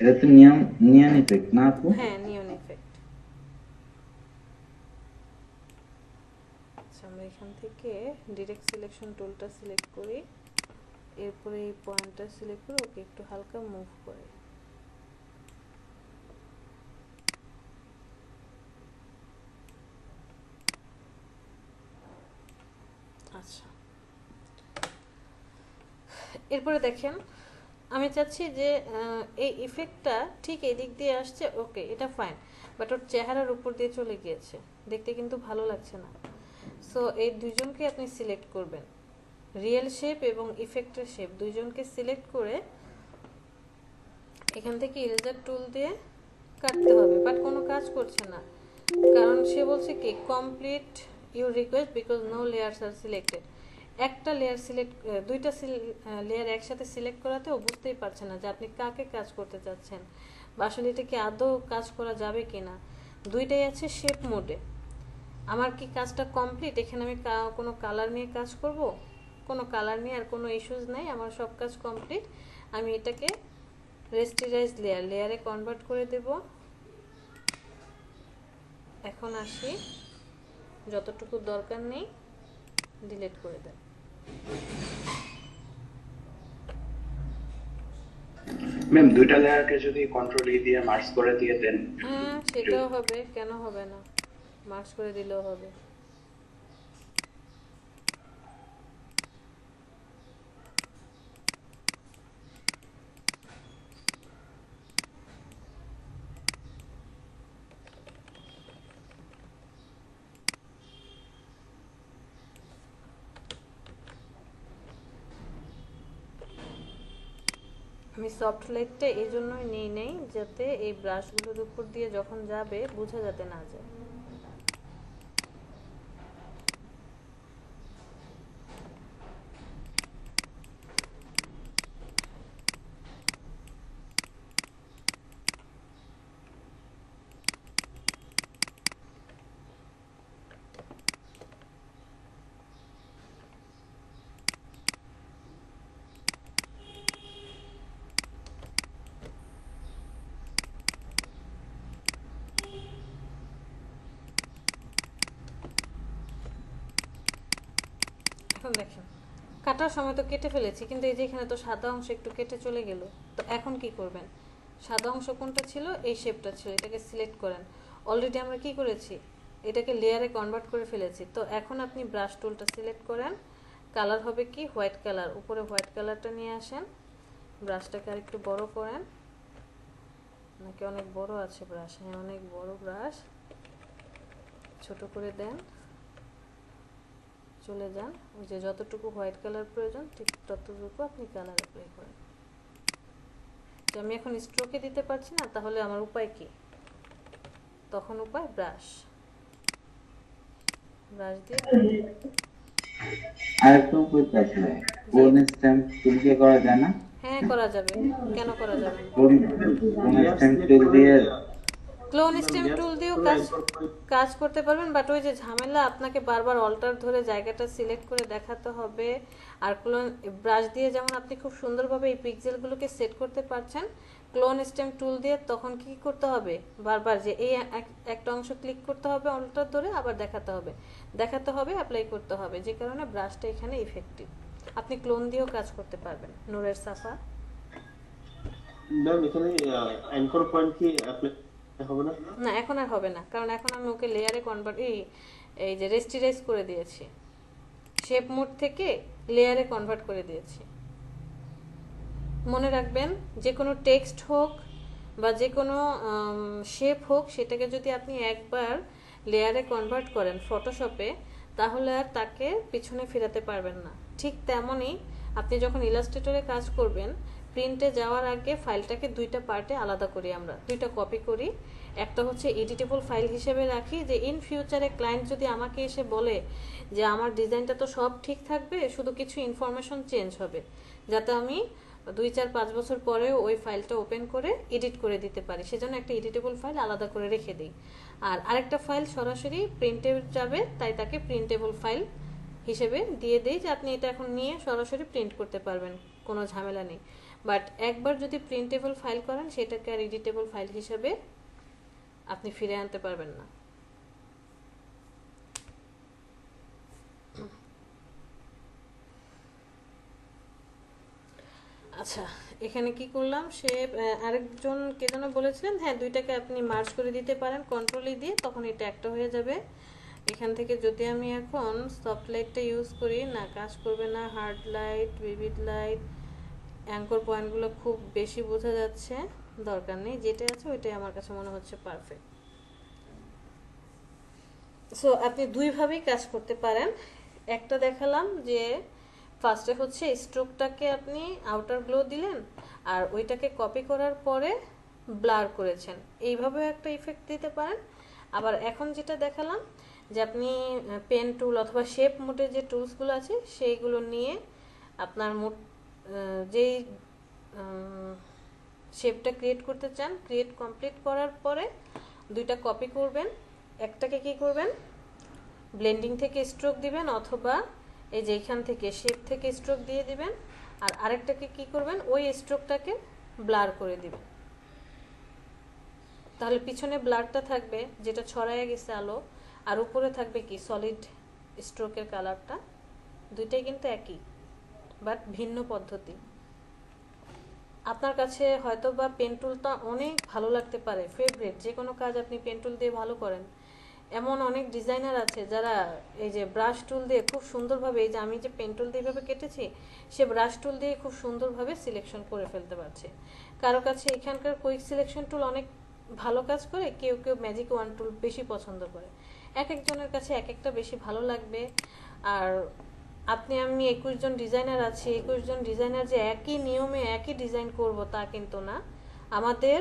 এটা তো নিয়ন নিয়ন ইফেক্ট না আপু? হ্যাঁ, নিয়ন ইফেক্ট। আচ্ছা, আমরা এখান থেকে ডিরেক্ট সিলেকশন টুলটা সিলেক্ট করি, এরপরে এই পয়েন্টটা সিলেক্ট করে ওকে একটু হালকা মুভ করে আচ্ছা। এরপরে দেখেন আমি চাচ্ছি যে এই ইফেক্টটা ঠিক এই দিক দিয়ে আসছে, ওকে এটা ফাইন, বাট ওর চেহারার উপর দিয়ে চলে গিয়েছে, দেখতে কিন্তু ভালো লাগছে না। সো এই দুইজনকে আপনি সিলেক্ট করবেন, রিয়েল শেপ এবং ইফেক্টের শেপ দুইজনকে সিলেক্ট করে এখান থেকে ইরেজার টুল দিয়ে কাটতে হবে, বাট কোনো কাজ করছে না, কারণ সে বলছে কি complete your request because no layers are selected. একটা লেয়ার সিলেক্ট, দুইটা লেয়ার একসাথে সিলেক্ট করাতে ও বুঝতেই পারছে না যে আপনি কাকে কাজ করতে চাচ্ছেন বা আসলে এটা কি আদৌ কাজ করা যাবে কি না। দুইটাই আছে শেপ মোডে। আমার কি কাজটা কমপ্লিট? এখানে আমি কোনো কালার নিয়ে কাজ করব? কোনো কালার নিয়ে আর কোনো ইস্যুস নাই, আমার সব কাজ কমপ্লিট। আমি এটাকে রেস্টেরাইজ লেয়ারে কনভার্ট করে দেব। এখন আসি, যতটুকু দরকার নেই ডিলিট করে দেন। ম্যাম দুইটা লেয়ারকে যদি কন্ট্রোল ই দিয়ে মার্জ করে দিয়ে দেন। হ্যাঁ, সেটাও হবে, কেন হবে না, মার্জ করে দিলেও হবে। আমি সফট লাইটটা এই জন্যই নিই নেই যাতে এই ব্রাশগুলোর উপর দিয়ে যখন যাবে বোঝা যাতে না যায়। এখন দেখেন কাটার সময় তো কেটে ফেলেছি, কিন্তু এই যে এখানে তো সাদা অংশ একটু কেটে চলে গেল। তো এখন কি করবেন? সাদা অংশ কোনটা ছিল? এই শেপটা ছিল, এটাকে সিলেক্ট করেন। অলরেডি আমরা কি করেছি? এটাকে লেয়ারে কনভার্ট করে ফেলেছি। তো এখন আপনি ব্রাশ টুলটা সিলেক্ট করেন, কালার হবে কি হোয়াইট কালার, উপরে হোয়াইট কালারটা নিয়ে আসেন, ব্রাশটাকে আর একটু বড় করেন। নাকি অনেক বড় আছে ব্রাশ? হ্যাঁ, অনেক বড় ব্রাশ, ছোট করে দেন, চলে যান, ওই যে যতটুকু হোয়াইট কালার প্রয়োজন ঠিক ততটুকু আপনি কালার অ্যাপ্লাই করেন। যে আমি এখন স্ট্রোকে দিতে পারছি না, তাহলে আমার উপায় কি? তখন উপায় ব্রাশ দিয়ে আরেকটা উপায় আছে, কোন স্ট্যাম্প টুল দিয়ে করা যায় না? হ্যাঁ, করা যাবে, কেন করা যাবে না? কোন স্ট্যাম্প টুল দিয়ে ক্লোন স্টেম টুল দিয়েও কাজ করতে পারবেন, বাট ওই যে ঝামেলা, আপনাকে বারবার অল্টার ধরে জায়গাটা সিলেক্ট করে দেখাতে হবে। আর ক্লোন ব্রাশ দিয়ে যেমন আপনি খুব সুন্দরভাবে এই পিক্সেলগুলোকে সেট করতে পারছেন, ক্লোন স্টেম টুল দিয়ে তখন কি করতে হবে? বারবার যে এই একটা অংশ ক্লিক করতে হবে অল্টার ধরে, আবার দেখাতে হবে, অ্যাপ্লাই করতে হবে, যে কারণে ব্রাশটা এখানে ইফেক্টিভ। আপনি ক্লোন দিয়েও কাজ করতে পারবেন। নূরের সাফা ম্যাম এখানে অ্যাঙ্কর পয়েন্ট কি অ্যাপ্লাই হবে না? না, এখন আর হবে না, কারণ এখন আমি ওকে লেয়ারে কনভার্ট এই যে রেস্টিরাইজ করে দিয়েছি, শেপ মোড থেকে লেয়ারে কনভার্ট করে দিয়েছি। মনে রাখবেন, যে কোনো টেক্সট হোক বা যে কোনো শেপ হোক, সেটাকে যদি আপনি একবার লেয়ারে কনভার্ট করেন ফটোশপে, তাহলে আর তাকে পিছনে ফেরাতে পারবেন না। ঠিক তেমনই আপনি যখন ইলাস্ট্রেটরে কাজ করবেন, প্রিন্টে যাওয়ার আগে ফাইলটাকে দুইটা পার্টে আলাদা করি, আমরা দুইটা কপি করি। একটা হচ্ছে এডিটেবল ফাইল হিসেবে রাখি, যে ইন ফিউচারে ক্লায়েন্ট যদি আমাকে এসে বলে যে আমার ডিজাইনটা তো সব ঠিক থাকবে, শুধু কিছু ইনফরমেশন চেঞ্জ হবে, যাতে আমি 2, 4, 5 বছর পরেও ওই ফাইলটা ওপেন করে এডিট করে দিতে পারি, সেজন্য একটা এডিটেবল ফাইল আলাদা করে রেখে দিই। আর আরেকটা ফাইল সরাসরি প্রিন্টে যাবে, তাই তাকে প্রিন্টেবল ফাইল হিসেবে দিয়ে দেই, যে আপনি এটা এখন নিয়ে সরাসরি প্রিন্ট করতে পারবেন, কোনো ঝামেলা নেই। বাট একবার যদি প্রিন্টেবল ফাইল করেন, সেটাকে আর এডিটেবল ফাইল হিসেবে আপনি ফিরে আনতে পারবেন না। আচ্ছা, এখানে কি করলাম, সে আরেকজন কে যেন বলেছিলেন, হ্যাঁ দুইটাকে আপনি মার্জ করে দিতে পারেন কন্ট্রোলে দিয়ে, তখন এটা একটা হয়ে যাবে। এখান থেকে যদি আমি এখন সফট লাইটটা ইউজ করি, না কাজ করবে না, hard light, vivid light, anchor পয়েন্টগুলো খুব বেশি বোঝা যাচ্ছে, দরকার নেই, যেটা আছে ওইটাই আমার কাছে মনে হচ্ছে পারফেক্ট। সো আপনি দুইভাবেই কাজ করতে পারেন। একটা দেখালাম যে ফার্স্টে হচ্ছে স্ট্রোকটাকে আপনি আউটার গ্লো দিলেন, আর ওইটাকে কপি করার পরে ব্লার করেছেন, এইভাবেও একটা ইফেক্ট দিতে পারেন। আবার এখন যেটা দেখালাম, যে আপনি পেন টুল অথবা শেপ মোডের যে টুলসগুলো আছে সেইগুলো নিয়ে আপনার যেই শেপটা ক্রিয়েট করতে চান, ক্রিয়েট কমপ্লিট করার পরে দুইটা কপি করবেন, একটাকে কি করবেন, ব্লেন্ডিং থেকে স্ট্রোক দিবেন, অথবা এই যে এইখান থেকে শেপ থেকে স্ট্রোক দিয়ে দিবেন, আর আরেকটাকে কি করবেন, ওই স্ট্রোকটাকে ব্লার করে দিবেন। তাহলে পিছনে ব্লারটা থাকবে যেটা ছড়ায় গেছে আলো, আর উপরে থাকবে কি সলিড স্ট্রোকের কালারটা। দুইটাই কিন্তু একই, বাট ভিন্ন পদ্ধতি। আপনার কাছে হয়তো বা পেন টুলটা অনেক ভালো লাগতে পারে, ফেভারিট, যে কোনো কাজ আপনি পেন টুল দিয়ে ভালো করেন। এমন অনেক ডিজাইনার আছে যারা এই যে ব্রাশ টুল দিয়ে খুব সুন্দরভাবে, এই যে আমি যে পেন টুল দিয়ে এভাবে কেটেছি, সে ব্রাশ টুল দিয়ে খুব সুন্দরভাবে সিলেকশন করে ফেলতে পারছে। কারো কাছে এখানকার কুইক সিলেকশন টুল অনেক ভালো কাজ করে, কেউ কেউ ম্যাজিক ওয়ান টুল বেশি পছন্দ করে। এক একজনের কাছে এক একটা বেশি ভালো লাগবে। আর আপনি আমি 21 জন ডিজাইনার আছি, 21 জন ডিজাইনার যে একই নিয়মে একই ডিজাইন করব তা কিন্তু না। আমাদের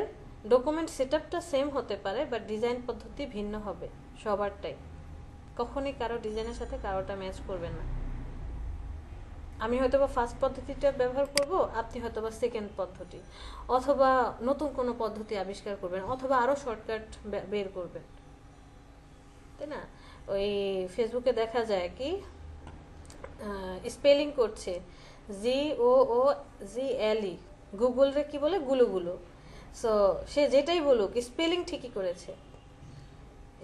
ডকুমেন্ট সেটআপটা সেম হতে পারে, বাট ডিজাইন পদ্ধতি ভিন্ন হবে সবারটাই। কখনই কারো ডিজাইনের সাথে কারোটা ম্যাচ করবে না। আমি হয়তোবা ফার্স্ট পদ্ধতিটা ব্যবহার করব, আপনি হয়তোবা সেকেন্ড পদ্ধতি, অথবা নতুন কোনো পদ্ধতি আবিষ্কার করবেন, অথবা আরও শর্টকাট বের করবেন, তাই না? ওই ফেসবুকে দেখা যায় কি স্পেলিং করছে GOOGLE, গুগলরে কি বলে গুলো। সো সে যেটাই বলুক স্পেলিং ঠিকই করেছে,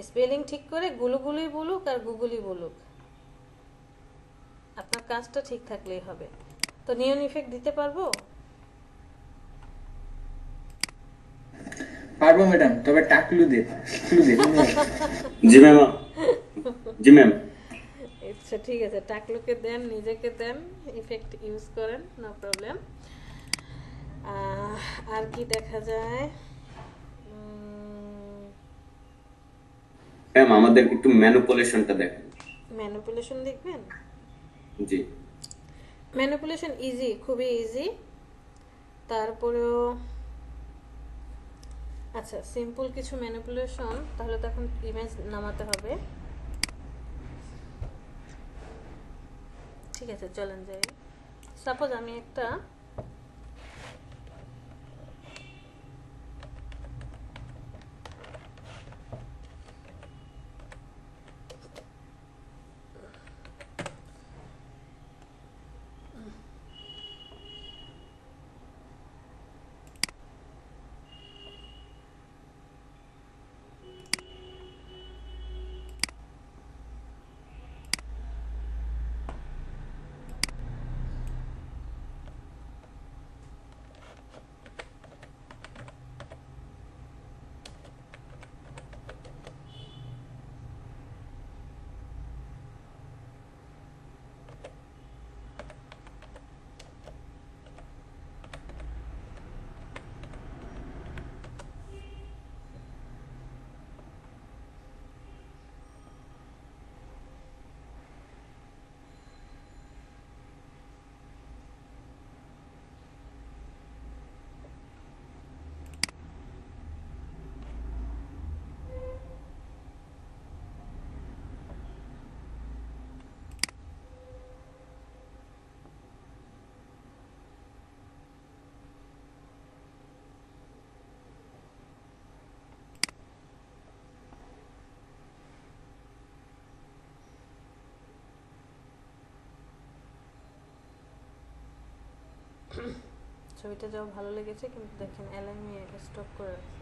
স্পেলিং ঠিক করে গুলোই বলুক আর গুগলই বলুক, আপনার কাজটা ঠিক থাকলেই হবে। তো নিয়ন ইফেক্ট দিতে পারবো? পারবো ম্যাডাম, তবে টাকলু দে। জি ম্যাম। জি ম্যাম। আচ্ছা ঠিক আছে, টাকলুকে দেন, নিজেকে দেন, ইফেক্ট ইউজ করেন, নো প্রবলেম। আর কি দেখা যায়? ম্যাম আমাদের একটু ম্যানিপুলেশনটা দেখেন। ম্যানিপুলেশন দেখবেন? জি। ম্যানিপুলেশন ইজি, খুবই ইজি। তারপরেও আচ্ছা সিম্পল কিছু ম্যানিপুলেশন, তাহলে তখন ইমেজ নামাতে হবে। ঠিক আছে চলেন যাই। সাপোজ আমি একটা ছবিটা যাও ভালো লেগেছে, কিন্তু দেখেন অ্যালাইন নিয়ে স্টপ করে রাখছে।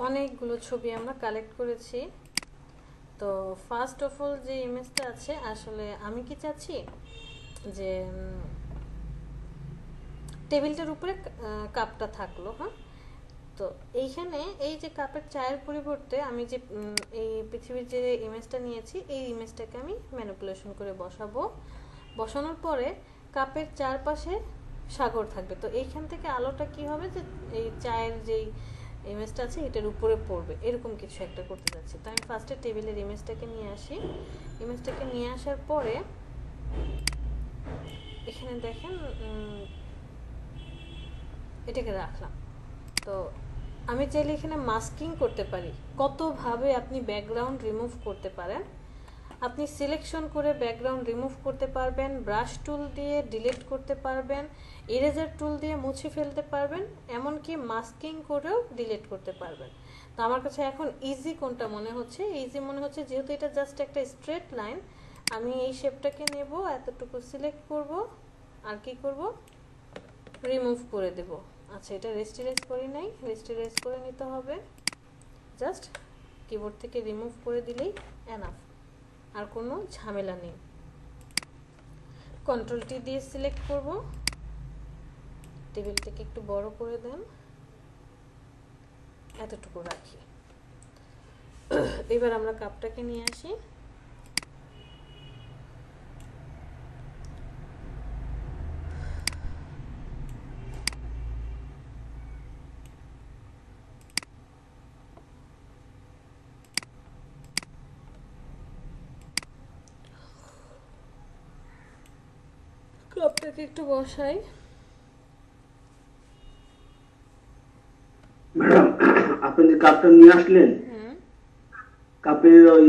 অনেকগুলো ছবি আমরা কালেক্ট করেছি। তো ফার্স্ট অফ অল যে ইমেজটা আছে, আসলে আমি কি চাচ্ছি যে টেবিলটার উপরে কাপটা থাকলো। হ্যাঁ, তো এইখানে এই যে কাপের চায়ের পরিবর্তে আমি যে এই পৃথিবীর যে ইমেজটা নিয়েছি, এই ইমেজটাকে আমি ম্যানিপুলেশন করে বসাবো। বসানোর পরে কাপের চারপাশে সাগর থাকবে। তো এইখান থেকে আলোটা কি হবে, যে এই চায়ের যেই ইমেজটা আছে এটার উপরে পড়বে, এরকম কিছু একটা করতে যাচ্ছি। তো আমি ফার্স্টে টেবিলের ইমেজটাকে নিয়ে আসি। ইমেজটাকে নিয়ে আসার পরে এখানে দেখেন এটাকে রাখলাম। তো আমি চাইলে এখানে মাস্কিং করতে পারি। কতভাবে আপনি ব্যাকগ্রাউন্ড রিমুভ করতে পারেন। আপনি সিলেকশন করে ব্যাকগ্রাউন্ড রিমুভ করতে পারবেন, ব্রাশ টুল দিয়ে ডিলিট করতে পারবেন, ইরেজার টুল দিয়ে মুছে ফেলতে পারবেন, এমনকি মাস্কিং করেও ডিলিট করতে পারবেন। তো আমার কাছে এখন ইজি কোনটা মনে হচ্ছে, ইজি মনে হচ্ছে যেহেতু এটা জাস্ট একটা স্ট্রেট লাইন, আমি এই শেপটাকে নেব, এতটুকু সিলেক্ট করব, আর কি করব, রিমুভ করে দেব। আচ্ছা, এটা রেস্টিরাইজ করি নাই, রেস্টিরাইজ করে নিতে হবে। জাস্ট কিবোর্ড থেকে রিমুভ করে দিলেই এনাফ, আর কোনো ঝামেলা নেই। কন্ট্রোল টি দিয়ে সিলেক্ট করব, টেবিলটাকে একটু বড় করে দেন, এতটুকু রাখি। এবার আমরা কাপটাকে নিয়ে আসি। কাপটাকে একটু বসাই। ম্যাডাম, আপনি যে কাপটা নিয়ে আসলেন, কাপের ওই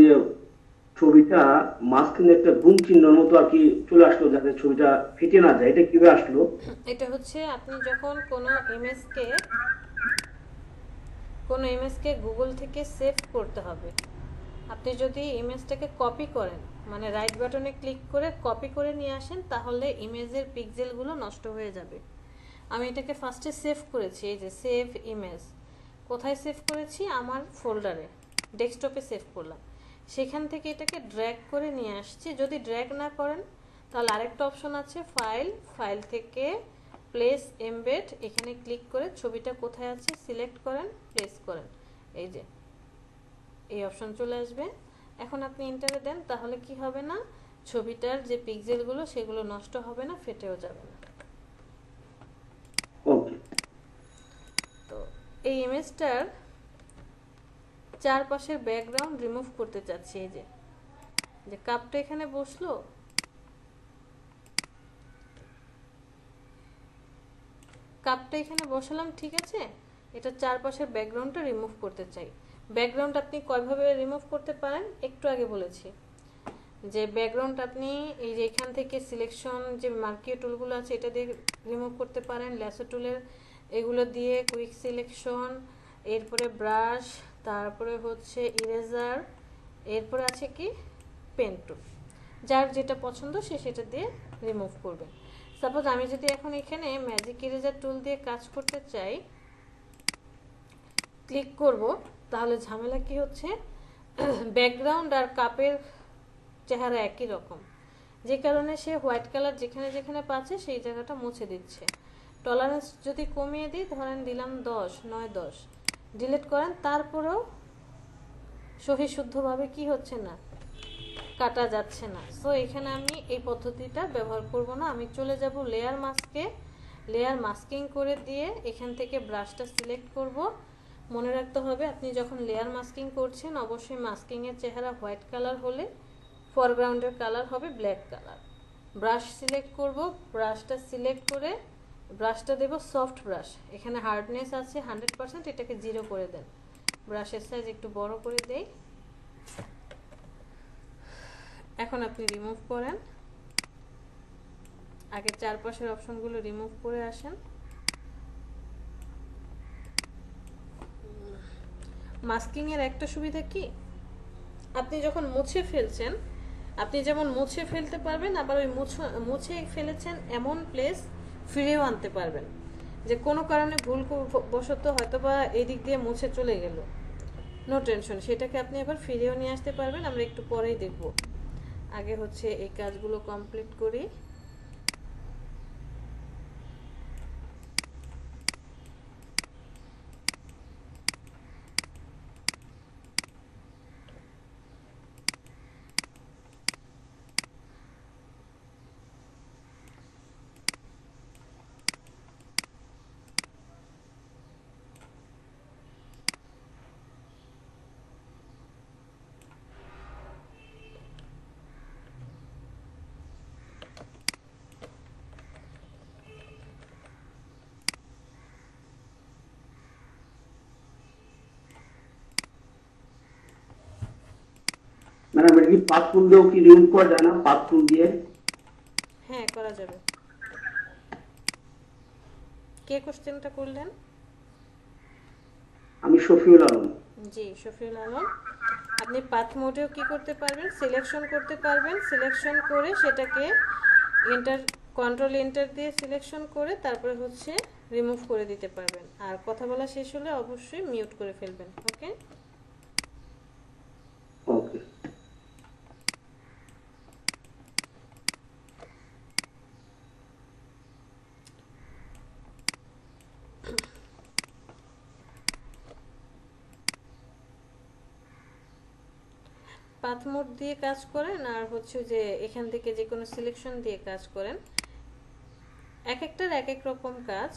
ছবিটা মাঝখানে একটা গুণ চিহ্নের মতো আর কি চলে আসলো, যাতে ছবিটা ফেটে না যায়। এটা কিভাবে আসলো? এটা হচ্ছে আপনি যখন কোনো ইমেজকে গুগল থেকে সেভ করতে হবে, আপনি যদি ইমেজটাকে কপি করেন, মানে রাইট বাটনে ক্লিক করে কপি করে নিয়ে আসেন, তাহলে ইমেজের পিক্সেলগুলো নষ্ট হয়ে যাবে। আমি এটাকে ফার্স্টে সেভ করেছি, এই যে সেভ ইমেজ। কোথায় সেভ করেছি? আমার ফোল্ডারে, ডেস্কটপে সেভ করলাম। সেখান থেকে এটাকে ড্র্যাগ করে নিয়ে আসছি। যদি ড্র্যাগ না করেন তাহলে আরেকটা অপশন আছে, ফাইল থেকে প্লেস এমবেড, এখানে ক্লিক করে ছবিটা কোথায় আছে সিলেক্ট করেন, প্লেস করেন, এই যে এই অপশন চলে আসবে। এখন আপনি এন্টারে দেন, তাহলে কি হবে না, ছবিটার যে পিক্সেলগুলো সেগুলো নষ্ট হবে না, ফেটেও যাবে না। ওকে। তো এই ইমেজটার চারপাশের ব্যাকগ্রাউন্ড রিমুভ করতে চাচ্ছি। এই যে যে কাপটা এখানে বসলো, কাপটা এখানে বসালাম, ঠিক আছে, এটা চারপাশের ব্যাকগ্রাউন্ডটা রিমুভ করতে চাই। ব্যাকগ্রাউন্ড আপনি কয়ভাবে রিমুভ করতে পারেন একটু আগে বলেছি, যে ব্যাকগ্রাউন্ড আপনি এই যে এখান থেকে সিলেকশন যে মার্কিও টুলগুলো আছে এটা দিয়ে রিমুভ করতে পারেন, ল্যাসো টুলের এগুলো দিয়ে কুইক সিলেকশন, এরপরে ব্রাশ, তারপরে হচ্ছে ইরেজার, এরপরে আছে কি পেন টুল, যার যেটা পছন্দ সে সেটা দিয়ে রিমুভ করবে। সাপোজ আমি যদি এখন এখানে ম্যাজিক ইরেজার টুল দিয়ে কাজ করতে চাই, ক্লিক করব, তাহলে ঝামেলা কি হচ্ছে, ব্যাকগ্রাউন্ড আর কাপের চেহারা একই রকম, যে কারণে সে হোয়াইট কালার যেখানে যেখানে পাচ্ছে সেই জায়গাটা মুছে দিচ্ছে। টলারেন্স যদি কমিয়ে দিই, ধরেন দিলাম 10, 9, 10, ডিলিট করেন, তারপরেও সহিশুদ্ধভাবে কি হচ্ছে না, কাটা যাচ্ছে না। সো এখানে আমি এই পদ্ধতিটা ব্যবহার করব না, আমি চলে যাব লেয়ার মাস্কে, লেয়ার মাস্কিং করে দিয়ে এখান থেকে ব্রাশটা সিলেক্ট করব। মনে রাখতে হবে আপনি যখন লেয়ার মাস্কিং করছেন অবশ্যই মাস্কিংয়ের চেহারা হোয়াইট কালার হলে ফরগ্রাউন্ডের কালার হবে ব্ল্যাক কালার। ব্রাশ সিলেক্ট করব, ব্রাশটা সিলেক্ট করে ব্রাশটা দেব সফট ব্রাশ, এখানে হার্ডনেস আছে 100%, এটাকে 0 করে দেন। ব্রাশের সাইজ একটু বড় করে দেই। এখন আপনি রিমুভ করেন, আগে চারপাশের অপশনগুলো রিমুভ করে আসেন। মাস্কিং এর একটা সুবিধা কি, আপনি যখন মুছে ফেলছেন, আপনি যেমন মুছে ফেলতে পারবেন, আবার ওই মুছে ফেলেছেন এমন প্লেস ফিরেও আনতে পারবেন, যে কোনো কারণে ভুল বশত হয়তো বা এই দিক দিয়ে মুছে চলে গেল, নো টেনশন, সেটাকে আপনি আবার ফিরেও নিয়ে আসতে পারবেন। আমরা একটু পরেই দেখব, আগে হচ্ছে এই কাজগুলো কমপ্লিট করি। ম্যাডাম এটা কি পাথ টুল দিয়েও কি রিমুভ করা যায় না, পাথ টুল দিয়ে? হ্যাঁ, করা যাবে। কে কোশ্চেনটা করলেন? আমি শফিউল আলম। জি, শফিউল আলম। আপনি পাথ মোডেও কি করতে পারবেন, সিলেকশন করতে পারবেন, সিলেকশন করে সেটাকে কন্ট্রোল এন্টার দিয়ে সিলেকশন করে তারপরে হচ্ছে রিমুভ করে দিতে পারবেন। আর কথা বলা শেষ হলে অবশ্যই মিউট করে ফেলবেন। ওকে, ওকে। পাথ মোড দিয়ে কাজ করেন আর হচ্ছে যে এখান থেকে যে কোনো সিলেকশন দিয়ে কাজ করেন, এক একটার এক এক রকম কাজ।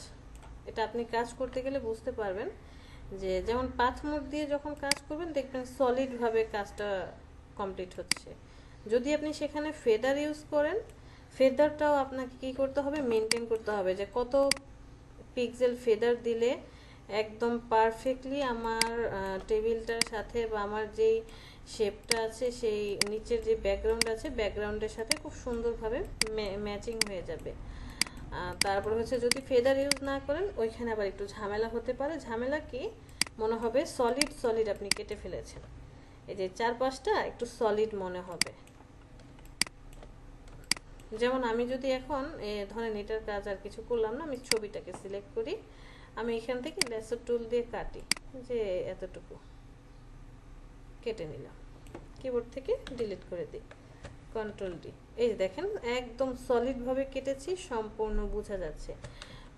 এটা আপনি কাজ করতে গেলে বুঝতে পারবেন, যে যেমন পাথ মোড দিয়ে যখন কাজ করবেন দেখবেন সলিডভাবে কাজটা কমপ্লিট হচ্ছে। যদি আপনি সেখানে ফেদার ইউজ করেন, ফেদারটাও আপনাকে কি করতে হবে, মেনটেন করতে হবে, যে কত পিক্সেল ফেদার দিলে একদম পারফেক্টলি আমার টেবিলটার সাথে বা আমার যেই শেপটা আছে সেই নিচের যে ব্যাকগ্রাউন্ড আছে ব্যাকগ্রাউন্ডের সাথে খুব সুন্দরভাবে ম্যাচিং হয়ে যাবে। তারপর হচ্ছে যদি ফেদার ইউজ না করেন ওইখানে আবার একটু ঝামেলা হতে পারে। ঝামেলা কি, মনে হবে সলিড সলিড আপনি কেটে ফেলেছেন, এই যে চারপাশটা একটু সলিড মনে হবে। যেমন আমি যদি এখন ধরেন এটার কাজ আর কিছু করলাম না, আমি ছবিটাকে সিলেক্ট করি, আমি এখান থেকে লেসার টুল দিয়ে কাটি, যে এতটুকু কেটে নিলাম, কিবোর্ড থেকে ডিলিট করে দিই, কন্ট্রোল ডি। এই যে দেখেন একদম সলিড ভাবে কেটেছি, সম্পূর্ণ বোঝা যাচ্ছে।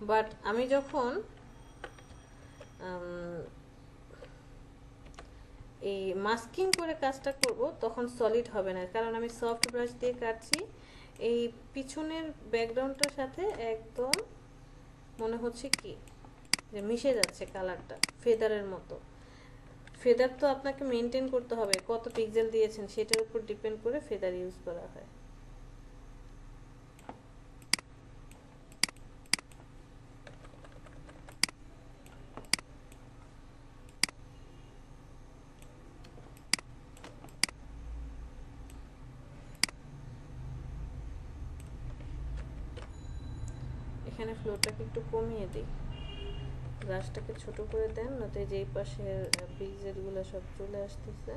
বাট আমি যখন এই মাস্কিং করে কাজটা করব তখন সলিড হবে না, কারণ আমি সফট ব্রাশ দিয়ে কাটছি। এই পিছনের ব্যাকগ্রাউন্ডটার সাথে একদম মনে হচ্ছে কি যে মিশে যাচ্ছে কালারটা ফেদারের মতো। ফেদার তো আপনাকে মেনটেন করতে হবে, কত পিক্সেল দিয়েছেন সেটার উপর ডিপেন্ড করে ফেদার ইউজ করা হয়। এখানে ফ্লোটাকে একটু কমিয়ে দিই, ব্রাশটাকে ছোট করে দেন, নয়তো যেই পাশের পিক্সেলগুলো সব চলে আসতেছে।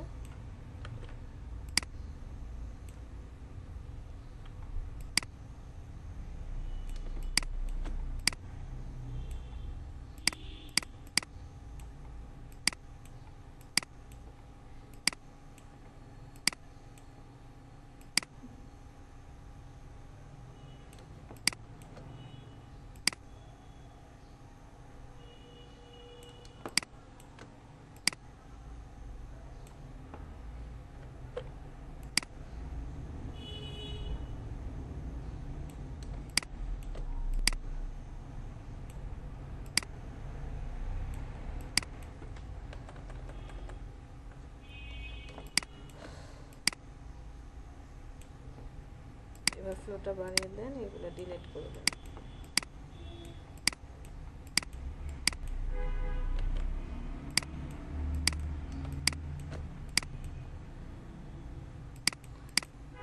এবার ফ্লোটা বাড়িয়ে দেন, এগুলো ডিলিট করে দেন।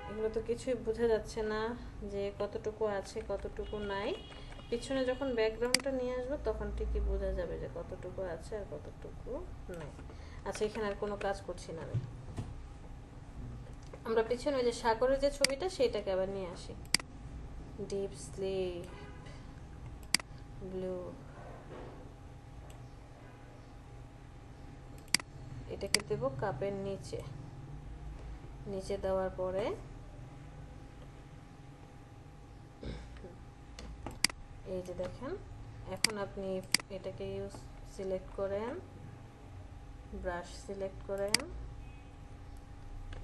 এগুলো তো কিছুই বোঝা যাচ্ছে না যে কতটুকু আছে কতটুকু নাই। পিছনে যখন ব্যাকগ্রাউন্ডটা নিয়ে আসবো তখন ঠিকই বোঝা যাবে যে কতটুকু আছে আর কতটুকু নাই। আচ্ছা, এখানে আর কোনো কাজ করছি না আমি। আমরা পিছনে ওই যে সাগরের যে ছবিটা সেটাকে আবার নিয়ে আসি। ডিপ স্লিপ ব্লু, এটাকে দেব কাপের নিচে। নিচে দেওয়ার পরে এই যে দেখেন, এখন আপনি এটাকে সিলেক্ট করেন, ব্রাশ সিলেক্ট করেন,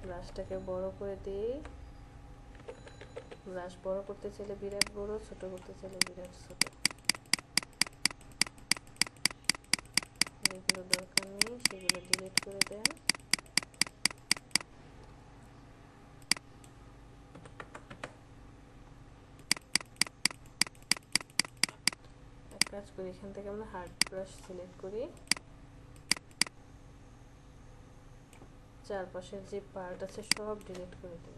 ব্রাশটাকে বড় করে দিই। ব্রাশ বড় করতে চাইলে বিরাট বড়, ছোট করতে চাইলে বিরাট ছোট। যেগুলো দরকার নেই সেগুলো ডিলিট করে দেন। এক কাজ করি, এখান থেকে আমরা হার্ড ব্রাশ সিলেক্ট করি, চারপাশের যে পার্ট আছে সব ডিলিট করে দেব।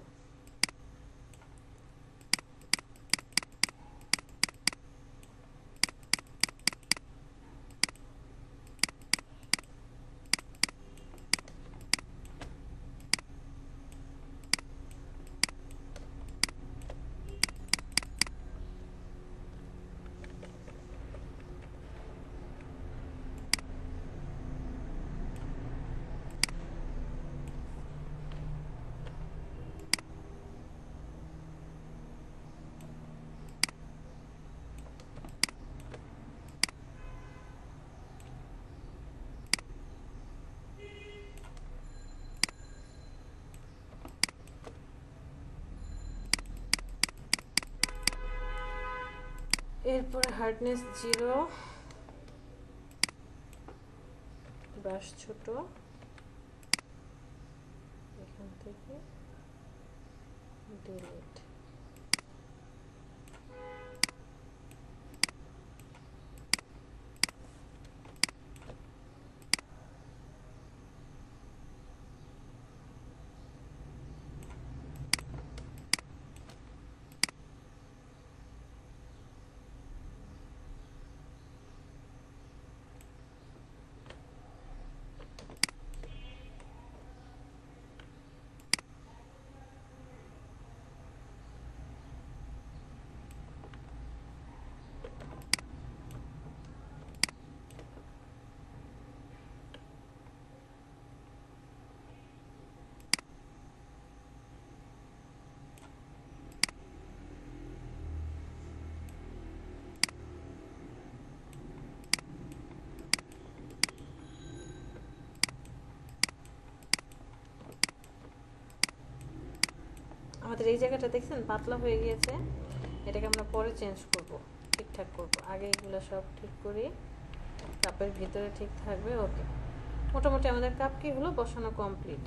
এরপরে হার্ডনেস 0, ব্রাশ ছোট, এখান থেকে ডিলিট। আমাদের এই জায়গাটা দেখছেন পাতলা হয়ে গিয়েছে, এটাকে আমরা পরে চেঞ্জ করব, ঠিকঠাক করব। আগে এগুলো সব ঠিক করি, কাপের ভিতরে ঠিক থাকবে। ওকে, মোটামুটি আমাদের কাপ কি হলো বসানো কমপ্লিট।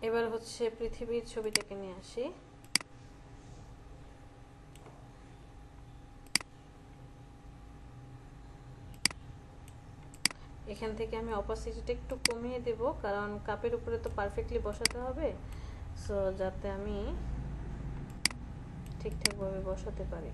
এবার হচ্ছে পৃথিবীর ছবিটাকে নিয়ে আসি। এখান থেকে আমি অপাসিটিটা একটু কমিয়ে দেব, কারণ কাপের উপরে তো পারফেক্টলি বসাতে হবে, সো যাতে আমি ঠিকঠাকভাবে বসাতে পারি।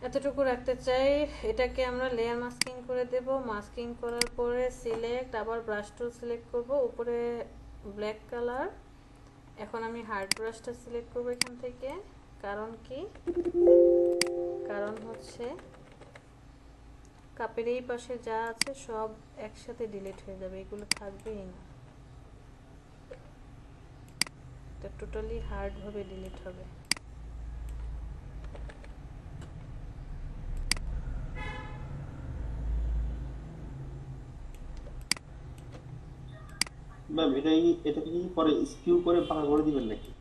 এতটুকু রাখতে চাই। এটাকে আমরা লেয়ার মাস্কিং করে দেব। মাস্কিং করার পরে সিলেক্ট, আবার ব্রাশ টুল সিলেক্ট করব, উপরে ব্ল্যাক কালার। এখন আমি হার্ড ব্রাশটা সিলেক্ট করব এখান থেকে। কারণ কি, কারণ হচ্ছে কাপের এই পাশে যা আছে সব একসাথে ডিলিট হয়ে যাবে, এগুলো থাকবেই না, এটা টোটালি হার্ডভাবে ডিলিট হবে। ম্যাম এটাকে কি পরে স্কিউ করে বাঁকা করে দিবেন নাকি?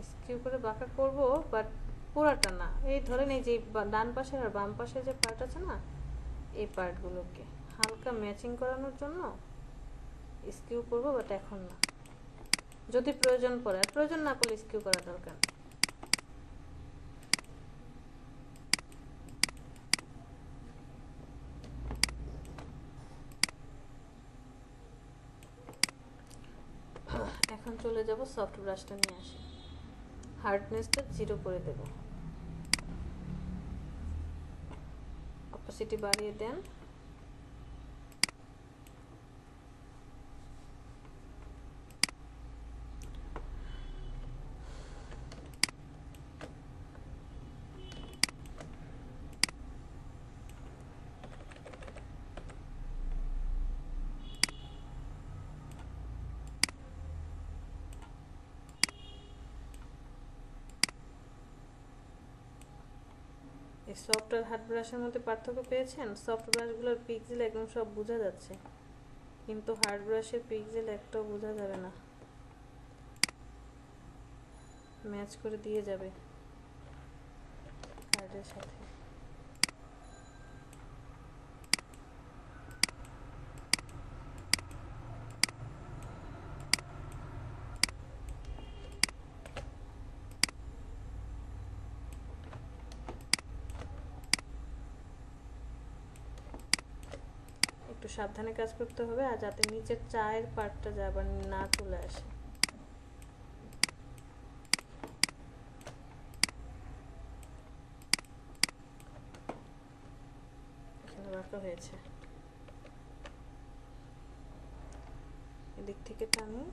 স্কিউ করে বাঁকা করব, বাট পুরাটা না। এই ধরেন এই যে ডান পাশের আর বাম পাশে যে পার্ট আছে না, এই পার্টগুলোকে হালকা ম্যাচিং করানোর জন্য স্কিউ করব, বাট এখন না। যদি প্রয়োজন পড়ে, আর প্রয়োজন না পড়লে স্কিউ করা দরকার নেই। এখন চলে যাব সফট ব্রাশটা নিয়ে আসি, হার্ডনেসটা 0 করে দেব, অপাসিটি বাড়িয়ে দেন। এই সফট আর হার্ড ব্রাশের মধ্যে পার্থক্য পেয়েছেন? সফট ব্রাশগুলোর পিক্সেল একদম সব বোঝা যাচ্ছে, কিন্তু হার্ড ব্রাশের পিক্সেল একটাও বোঝা যাবে না, ম্যাচ করে দিয়ে যাবে কার্ডের সাথে। একটু সাবধানে কাজ করতে হবে, আর যাতে নিচের চায়ের পার্টটা আবার না চলে আসে। এখানে বাঁকা হয়েছে, এদিক থেকে টানি,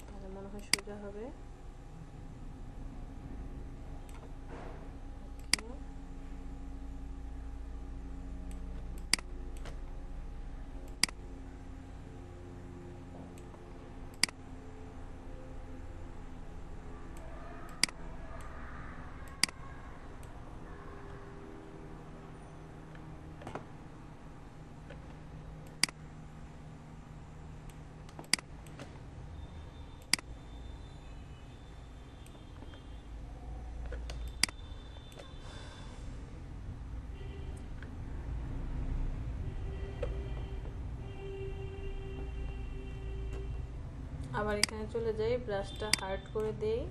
তাহলে মনে হয় সোজা হবে। আবার এখানে চলে যাই, ব্রাশটা হার্ড করে দেই,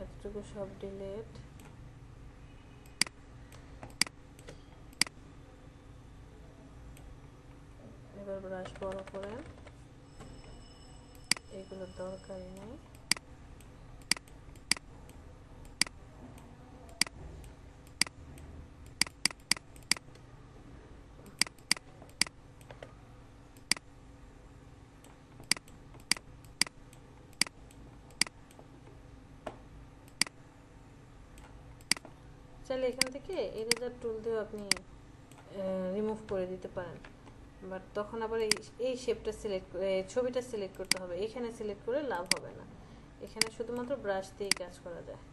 এতটুকু সব ডিলিট। বড় করেন, এগুলো দরকারই নেই। চাইলে এখান থেকে ইরেজার টুল দিয়েও আপনি রিমুভ করে দিতে পারেন, বাট তখন আবার এই শেপটা সিলেক্ট, ছবিটা সিলেক্ট করতে হবে। এখানে সিলেক্ট করে লাভ হবে না, এখানে শুধুমাত্র ব্রাশ দিয়ে কাজ করা যায়।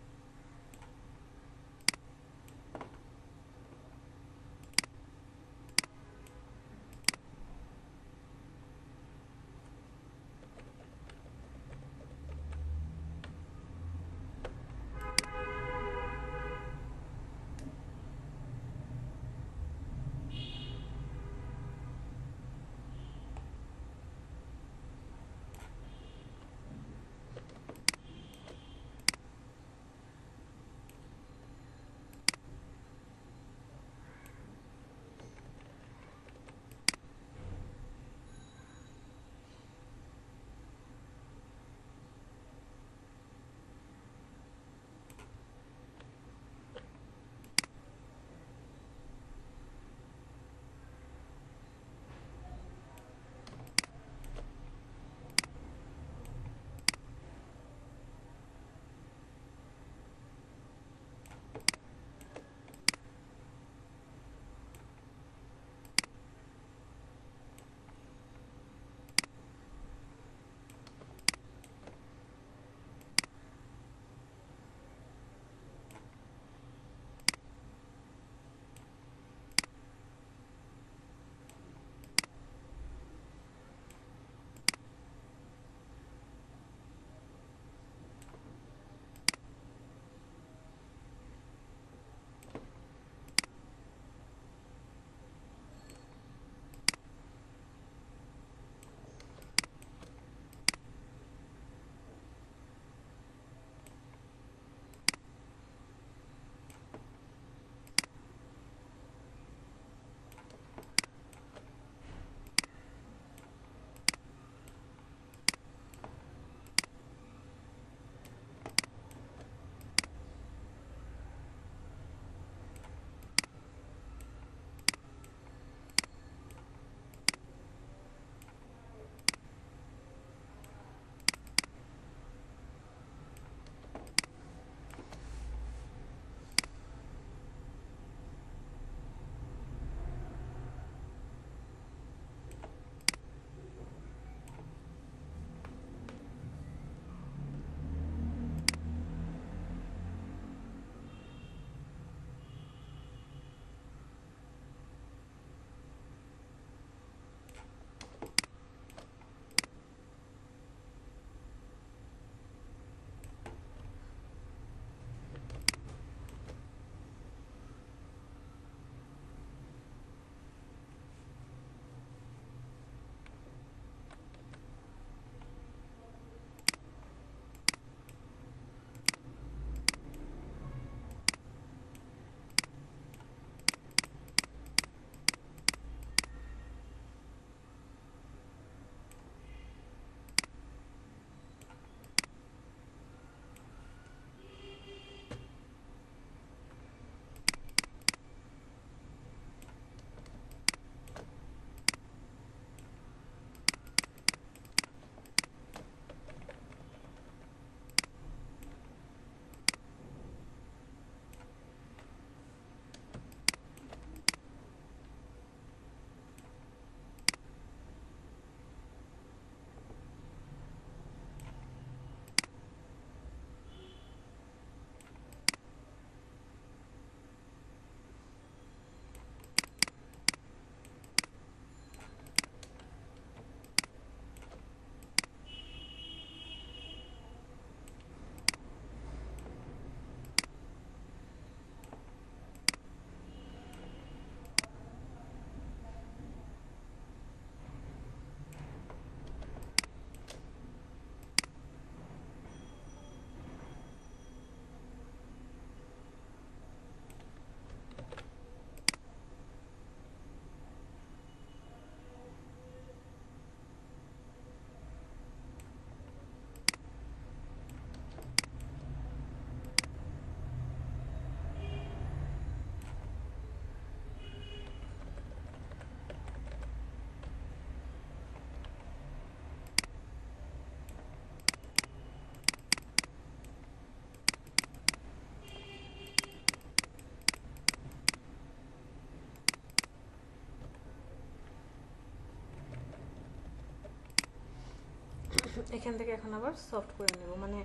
এখান থেকে এখন আবার সফট করে নেব, মানে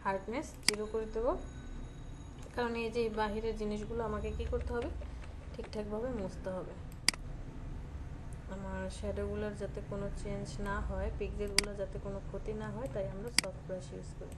হার্ডনেস 0 করে দেব, কারণ এই যে বাহিরের জিনিসগুলো আমাকে কি করতে হবে, ঠিকঠাকভাবে মুছতে হবে। আমার শ্যাডোগুলোর যাতে কোনো চেঞ্জ না হয়, পিক্সেলগুলো যাতে কোনো ক্ষতি না হয়, তাই আমরা সফট ব্রাশ ইউজ করি।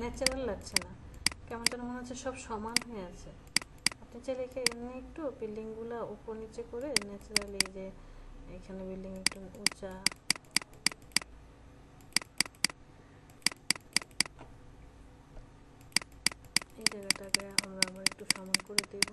ন্যাচারাল লাগছে না, কেমন যেন মনে হচ্ছে সব সমান হয়ে আছে। আপনি চাইলে এখানে একটু বিল্ডিংগুলো উপর নিচে করে ন্যাচারালি, যে এখানে বিল্ডিং একটু উঁচা, এই জায়গাটাকে আমরা আবার একটু সমান করে দেব।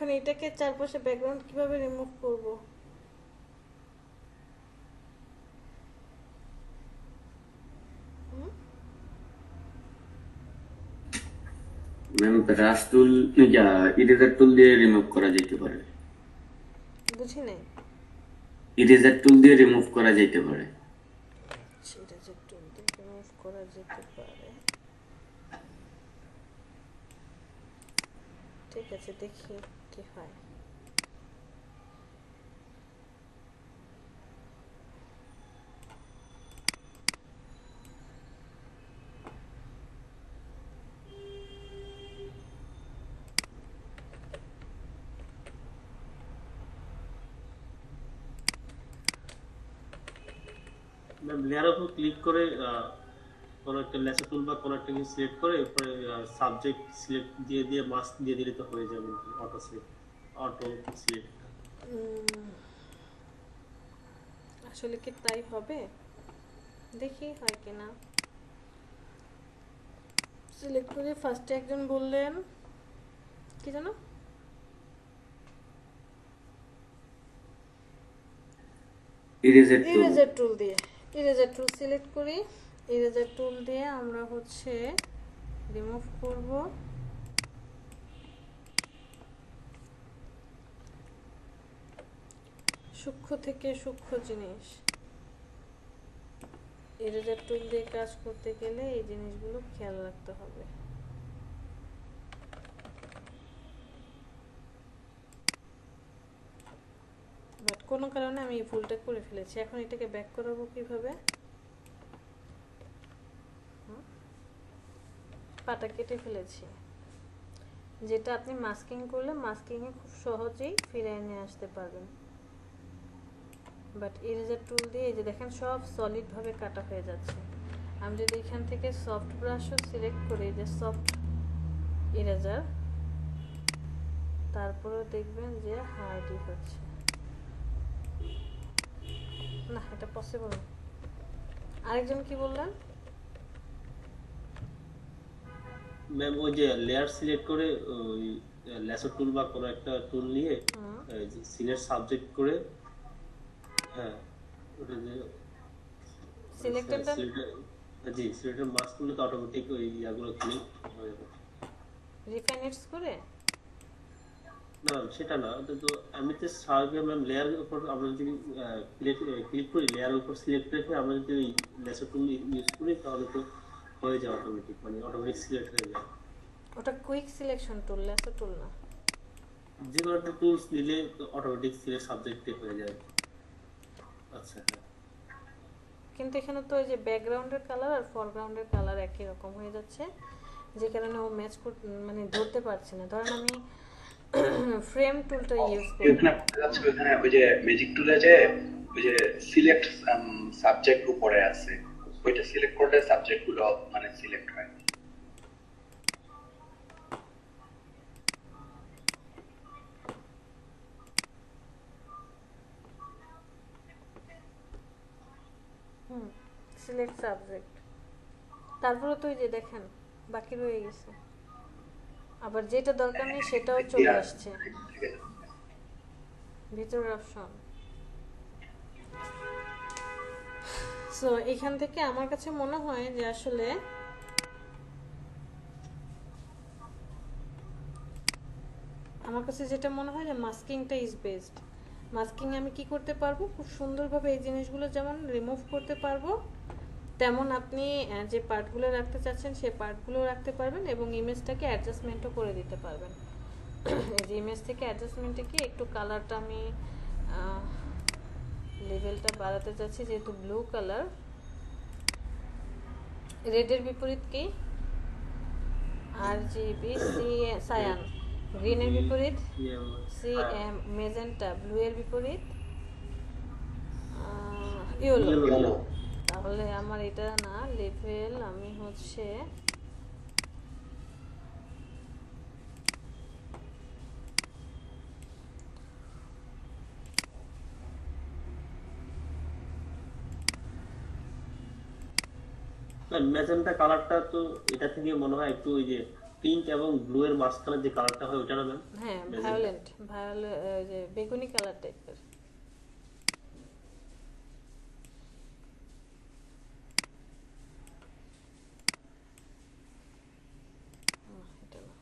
এখন এটাকে চারপাশে ব্যাকগ্রাউন্ড কিভাবে রিমুভ করব? ম্যাম ব্রাশ টুল ইরেজার টুল দিয়ে রিমুভ করা যেতে পারে। বুঝি নাই। ইরেজার টুল দিয়ে রিমুভ করা যেতে পারে। সেটা যে টুল দিয়ে রিমুভ করা যেতে পারে। ঠিক আছে, দেখি কি হয়। ম্যাম লেয়ারের উপর ক্লিক করে কোনো একটা লেসার টুল বা কোনো একটা কিছু সিলেক্ট করে এরপরে সাবজেক্ট সিলেক্ট দিয়ে দিয়ে মাস্ক দিয়ে দিলে তো হয়ে যাবে অটো সিলেক্ট। আসলে কি তাই হবে? দেখি হয় কিনা। সিলেক্ট করে ফার্স্টে একজন বললেন কি জানো, ইরেজার টুল দিয়ে। ইরেজার টুল সিলেক্ট করি। ইরেজার টুল দিয়ে আমরা হচ্ছে রিমুভ করব। সূক্ষ্ম থেকে সূক্ষ্ম জিনিস। ইরেজার টুল দিয়ে কাজ করতে গেলে এই জিনিসগুলো খেয়াল রাখতে হবে। বাট কোনো কারণে আমি এই ভুলটা করে ফেলেছি। এখন এটাকে ব্যাক করাবো কিভাবে? পাটা কেটে ফেলেছি, যেটা আপনি মাস্কিং করলে মাস্কিংয়ে খুব সহজেই ফিরিয়ে নিয়ে আসতে পারবেন। বাট ইরেজার টুল দিয়ে এই যে দেখেন সব সলিড ভাবে কাটা হয়ে যাচ্ছে। আমি যদি এখান থেকে সফট ব্রাশও সিলেক্ট করি, যে সফট ইরেজার, তারপরেও দেখবেন যে হার্ডই হচ্ছে না। এটা পসিবল না। আরেকজন কি বললেন? ম্যাম ওই যে লেয়ার সিলেক্ট করে ওই লেসার টুল বা কোনো একটা টুল নিয়ে সিলেক্ট সাবজেক্ট করে, হ্যাঁ ওটা যে সিলেক্টেড জি সিলেক্টেড মাস্ক করলে তো অটোমেটিক ওই ইয়াগুলো ক্লিক হয়ে যাবে। রিফাইনেটস করে না সেটা না, ওটা তো এমনিতে স্বাভাবিক ম্যাম লেয়ারের উপর আমরা যদি ক্লিক করি, লেয়ারের উপর সিলেক্ট রেখে আমরা যদি ওই লেসার টুল ইউজ করি তাহলে তো হয়ে যায় অটোমেটিক, মানে অটোমেটিক সিলেক্ট হয়ে যায়। ওটা কুইক সিলেকশন টুল, লেসার টুল না। যে কোনো একটা টুলস দিলে অটোমেটিক সিলেক্ট সাবজেক্টে হয়ে যায়। আচ্ছা হ্যাঁ, কিন্তু এখানে তো ওই যে ব্যাকগ্রাউন্ডের কালার আর ফরগ্রাউন্ডের কালার একই রকম হয়ে যাচ্ছে, যে কারণে ও ম্যাচ মানে ধরতে পারছে না। ধরেন আমি ফ্রেম টুলটা ইউজ করি, ওখানে বলতে যাচ্ছে ওখানে ওই যে ম্যাজিক টুলে যে ওই যে সিলেক্ট সাবজেক্ট উপরে আছে, ওইটা সিলেক্ট করলে সাবজেক্ট গুলো মানে সিলেক্ট হয়। সিলেক্ট সাবজেক্ট, তারপরে তো ওই যে দেখেন বাকি রয়ে গেছে, আবার যেটা দরকার নেই সেটাও চলে আসছে ভিতরের অপশন। সো এখান থেকে আমার কাছে মনে হয় যে আসলে আমার কাছে যেটা মনে হয় যে মাস্কিংটা ইজ বেস্ট। মাস্কিং আমি কি করতে পারবো, খুব সুন্দরভাবে এই জিনিসগুলো যেমন রিমুভ করতে পারবো, তেমন আপনি যে পার্টগুলো রাখতে চাচ্ছেন সেই পার্টগুলো রাখতে পারবেন এবং ইমেজটাকে অ্যাডজাস্টমেন্টও করে দিতে পারবেন। এই যে ইমেজ থেকে অ্যাডজাস্টমেন্টে কি একটু কালারটা আমি লেভেলটা বাড়াতে চাচ্ছি, যেহেতু ব্লু কালার, রেডের বিপরীত কি RGB, সায়ান, গ্রিনের বিপরীত CM, মেজেন্টা, ব্লু এর বিপরীত ইয়েলো। তাহলে আমার এটা না লেভেল, আমি হচ্ছে ম্যাজেন্টা কালারটা তো এটা থেকে মনে হয় একটু ওই যে পিঙ্ক এবং ব্লু এর মাঝখানে যে কালারটা হয় ওটা না ম্যাম? হ্যাঁ, ম্যাজেন্টা। ভায়োলেট যে বেগুনি কালার টাইপের। এটা না।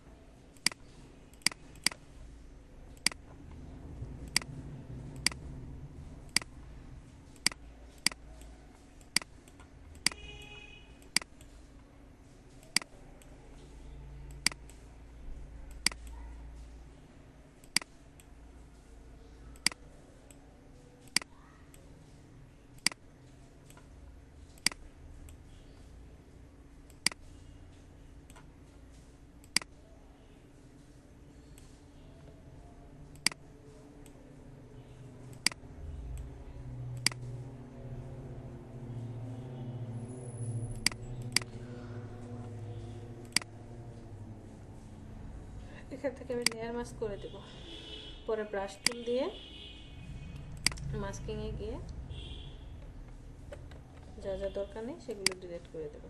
এখান থেকে আমি লেয়ার মাস্ক করে দেব। পরে ব্রাশ টুল দিয়ে মাস্কিং এ গিয়ে যা যা দরকার নেই সেগুলো ডিলিট করে দেব।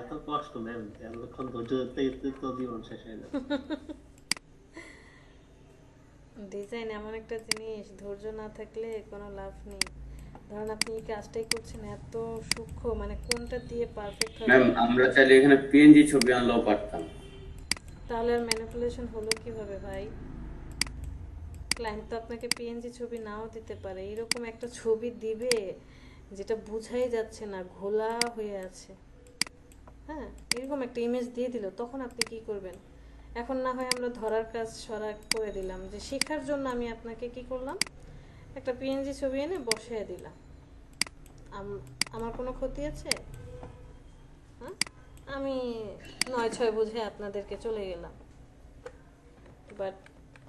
এত কষ্ট ম্যাম, এতক্ষণ ধৈর্য ধরতে ধরতে তো জীবন শেষ হয়ে যাবে। ডিজাইন এমন একটা জিনিস, ধৈর্য না থাকলে কোনো লাভ নেই। ধরেন আপনি এই কাজটাই করছেন এত সূক্ষ্ম, মানে কোনটা দিয়ে পারফেক্ট হবে, ম্যাম আমরা চাইলে এখানে পিএনজি ছবি আনলেও পারতাম। তাহলে আর ম্যানিপুলেশন হলো কিভাবে ভাই? ক্লায়েন্ট তো আপনাকে পিএনজি ছবি নাও দিতে পারে, এরকম একটা ছবি দিবে যেটা বুঝাই যাচ্ছে না, ঘোলা হয়ে আছে। হ্যাঁ, এরকম একটা ইমেজ দিয়ে দিল, তখন আপনি কি করবেন? এখন না হয় আমরা ধরার কাজ সরা করে দিলাম, যে শেখার জন্য আমি আপনাকে কি করলাম, একটা পিএনজি ছবি এনে বসিয়ে দিলাম। আমার কোনো ক্ষতি আছে? হ্যাঁ, আমি 9/6 বুঝে আপনাদেরকে চলে গেলাম। বাট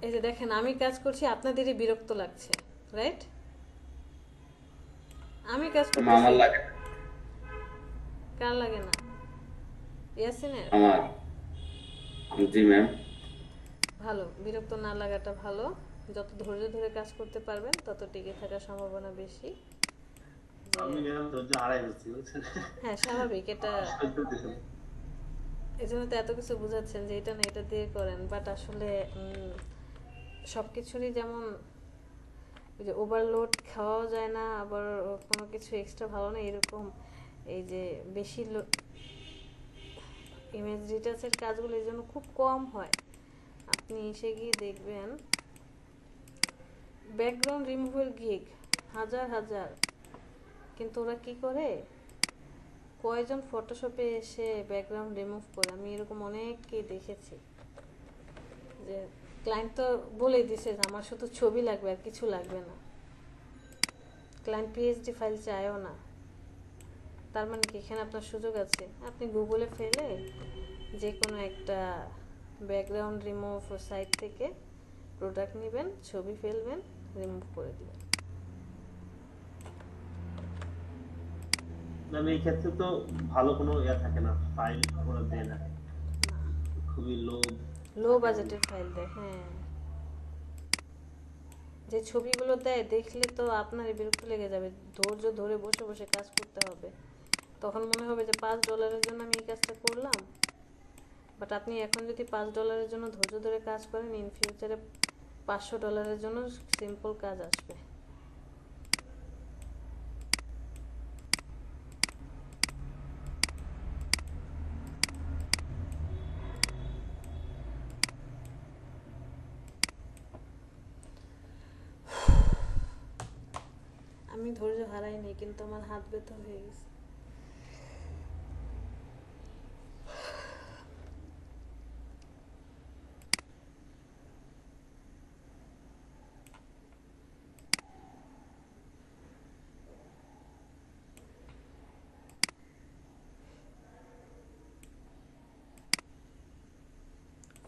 এই যে দেখেন, আমি কাজ করছি, আপনাদেরই বিরক্ত লাগছে, রাইট? আমি কাজ করছি, আমার লাগে না। কার লাগে না? ইয়াসিনের? আমার। জি ম্যাম। ভালো, বিরক্ত না লাগাটা ভালো। যত ধৈর্য ধরে কাজ করতে পারবেন তত টিকে থাকার সম্ভাবনা বেশি। আমি ম্যাম ধৈর্য হারাই যাচ্ছি, বুঝছেন? হ্যাঁ, স্বাভাবিক এটা। সহ্য হতেছে না। এই জন্য তো এত কিছু বুঝাচ্ছেন যে এটা না এটা দিয়ে করেন, বাট আসলে সব কিছুরই যেমন ওই যে ওভারলোড খাওয়াও যায় না, আবার কোনো কিছু এক্সট্রা ভালো না, এরকম এই যে বেশি ইমেজ রিটাচের কাজগুলো এই জন্য খুব কম হয়। আপনি এসে গিয়ে দেখবেন ব্যাকগ্রাউন্ড রিমুভের গিগ হাজার হাজার, কিন্তু ওরা কি করে, কয়জন ফটোশপে এসে ব্যাকগ্রাউন্ড রিমুভ করে? আমি এরকম অনেককেই দেখেছি যে ক্লায়েন্ট তো বলেই দিছে যে আমার শুধু ছবি লাগবে আর কিছু লাগবে না, ক্লায়েন্ট পিএইচডি ফাইল চায়ও না। তার মানে কি এখানে আপনার সুযোগ আছে, আপনি গুগলে ফেলে যে কোনো একটা ব্যাকগ্রাউন্ড রিমুভ সাইট থেকে প্রোডাক্ট নেবেন, ছবি ফেলবেন, রিমুভ করে দিবেন। ম্যাম এই ক্ষেত্রে তো ভালো কোনো ইয়া থাকে না, ফাইল ওরা দেয় না, খুবই লো বাজেটের ফাইল দেয়। হ্যাঁ, যে ছবিগুলো দেয় দেখলে তো আপনারই বিরক্ত লেগে যাবে, ধৈর্য ধরে বসে বসে কাজ করতে হবে। তখন মনে হবে যে $5 জন্য আমি এই কাজটা করলাম। বাট আপনি এখন যদি $5 জন্য ধৈর্য ধরে কাজ করেন, ইন ফিউচারে $500 জন্য সিম্পল কাজ আসবে। আমি ধৈর্য হারাইনি, কিন্তু আমার হাত ব্যথা হয়ে গেছে।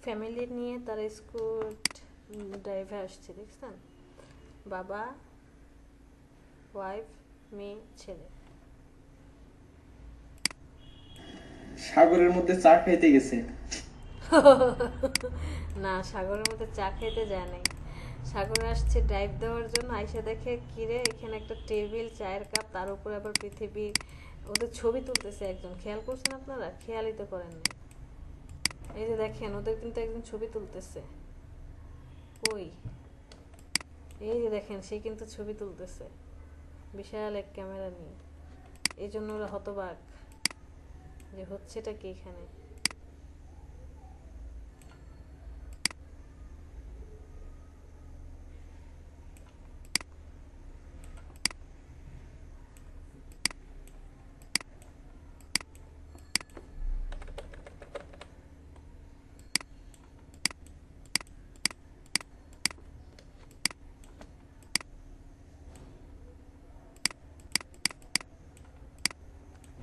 ফ্যামিলি নিয়ে তারা স্কুল ড্রাইভে আসছে, দেখছেন? বাবা, ওয়াইফ, মেয়ে, ছেলে। সাগরের মধ্যে চা খাইতে গেছে। না, সাগরের মধ্যে চা খেতে যায় নাই। সাগর আসছে ড্রাইভ দেওয়ার জন্য, আইসা দেখে কিরে এখানে একটা টেবিল, চায়ের কাপ, তার উপরে আবার পৃথিবীর, ওদের ছবি তুলতেছে একজন। খেয়াল করছেন আপনারা? খেয়ালই তো করেননি। এই যে দেখেন, ওদের কিন্তু একজন ছবি তুলতেছে। কই? এই যে দেখেন, সে কিন্তু ছবি তুলতেছে বিশাল এক ক্যামেরা নিয়ে। এই জন্য ওরা হতবাক যে হচ্ছেটা কি এখানে।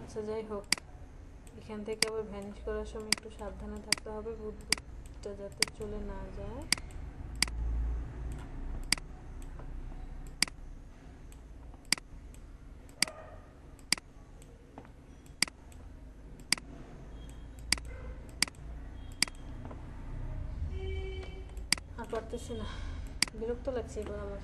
আচ্ছা, যাই হোক, এখান থেকে আবার ভ্যানিশ করার সময় একটু সাবধানে থাকতে হবে, বুদবুদটা যাতে চলে না যায়। আর পারতেছি না, বিরক্ত লাগছে এবার আমার।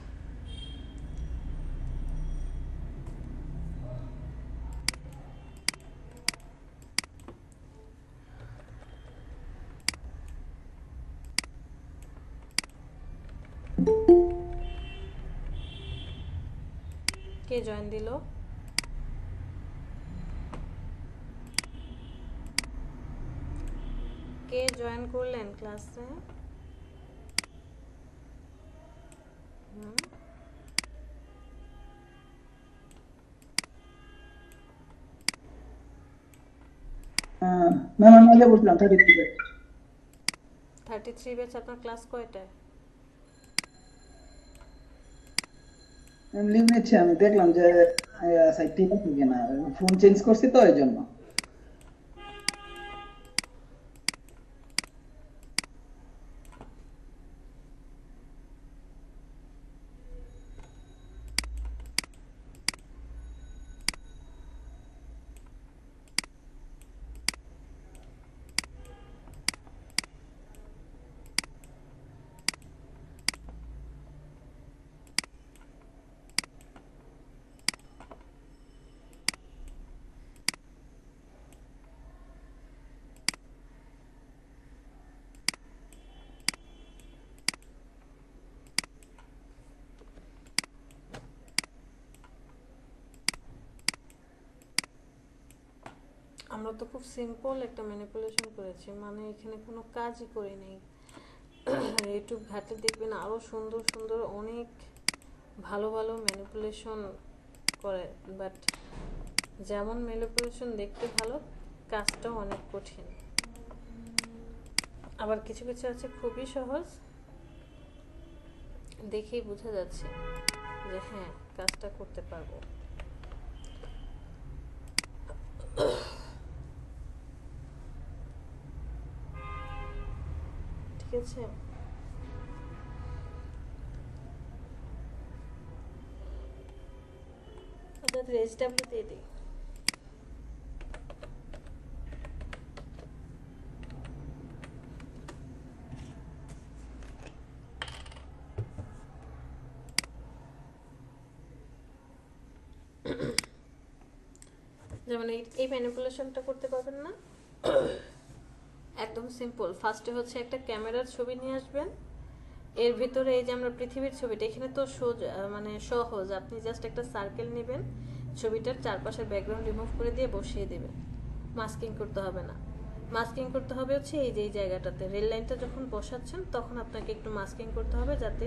কে জয়েন দিল? কে জয়েন করলেন ক্লাসে? ম্যাম আমি আগে বলছিলাম 33 ব্যাচ। 33 ব্যাচ। আপনার ক্লাস কয়টায়? ম্যাম লিভ নিচ্ছে, আমি দেখলাম যে সাইট ঠিক আছে কিনা, ফোন চেঞ্জ করছি তো এই জন্য। আমরা তো খুব সিম্পল একটা ম্যানিপুলেশন করেছি, মানে এখানে কোনো কাজই করি নাই। ইউটিউব ঘাটলে দেখবেন আরও সুন্দর সুন্দর অনেক ভালো ভালো ম্যানিপুলেশন করে, বাট যেমন ম্যানিপুলেশন দেখতে ভালো, কাজটাও অনেক কঠিন। আবার কিছু কিছু আছে খুবই সহজ, দেখেই বোঝা যাচ্ছে যে হ্যাঁ কাজটা করতে পারবো। ঠিক আছে, আপনাদের এইচডাব্লিউ দিয়ে দিই। যেমন এই ম্যানিপুলেশনটা করতে পারবেন না, একদম সিম্পল। ফার্স্টে হচ্ছে একটা ক্যামেরার ছবি নিয়ে আসবেন, এর ভিতরে এই যে আমরা পৃথিবীর ছবিটা, এখানে তো মানে সহজ, আপনি জাস্ট একটা সার্কেল নেবেন, ছবিটার চারপাশের ব্যাকগ্রাউন্ড রিমুভ করে দিয়ে বসিয়ে দেবেন। মাস্কিং করতে হবে না, মাস্কিং করতে হবে হচ্ছে এই যে এই জায়গাটাতে রেল লাইনটা যখন বসাচ্ছেন তখন আপনাকে একটু মাস্কিং করতে হবে, যাতে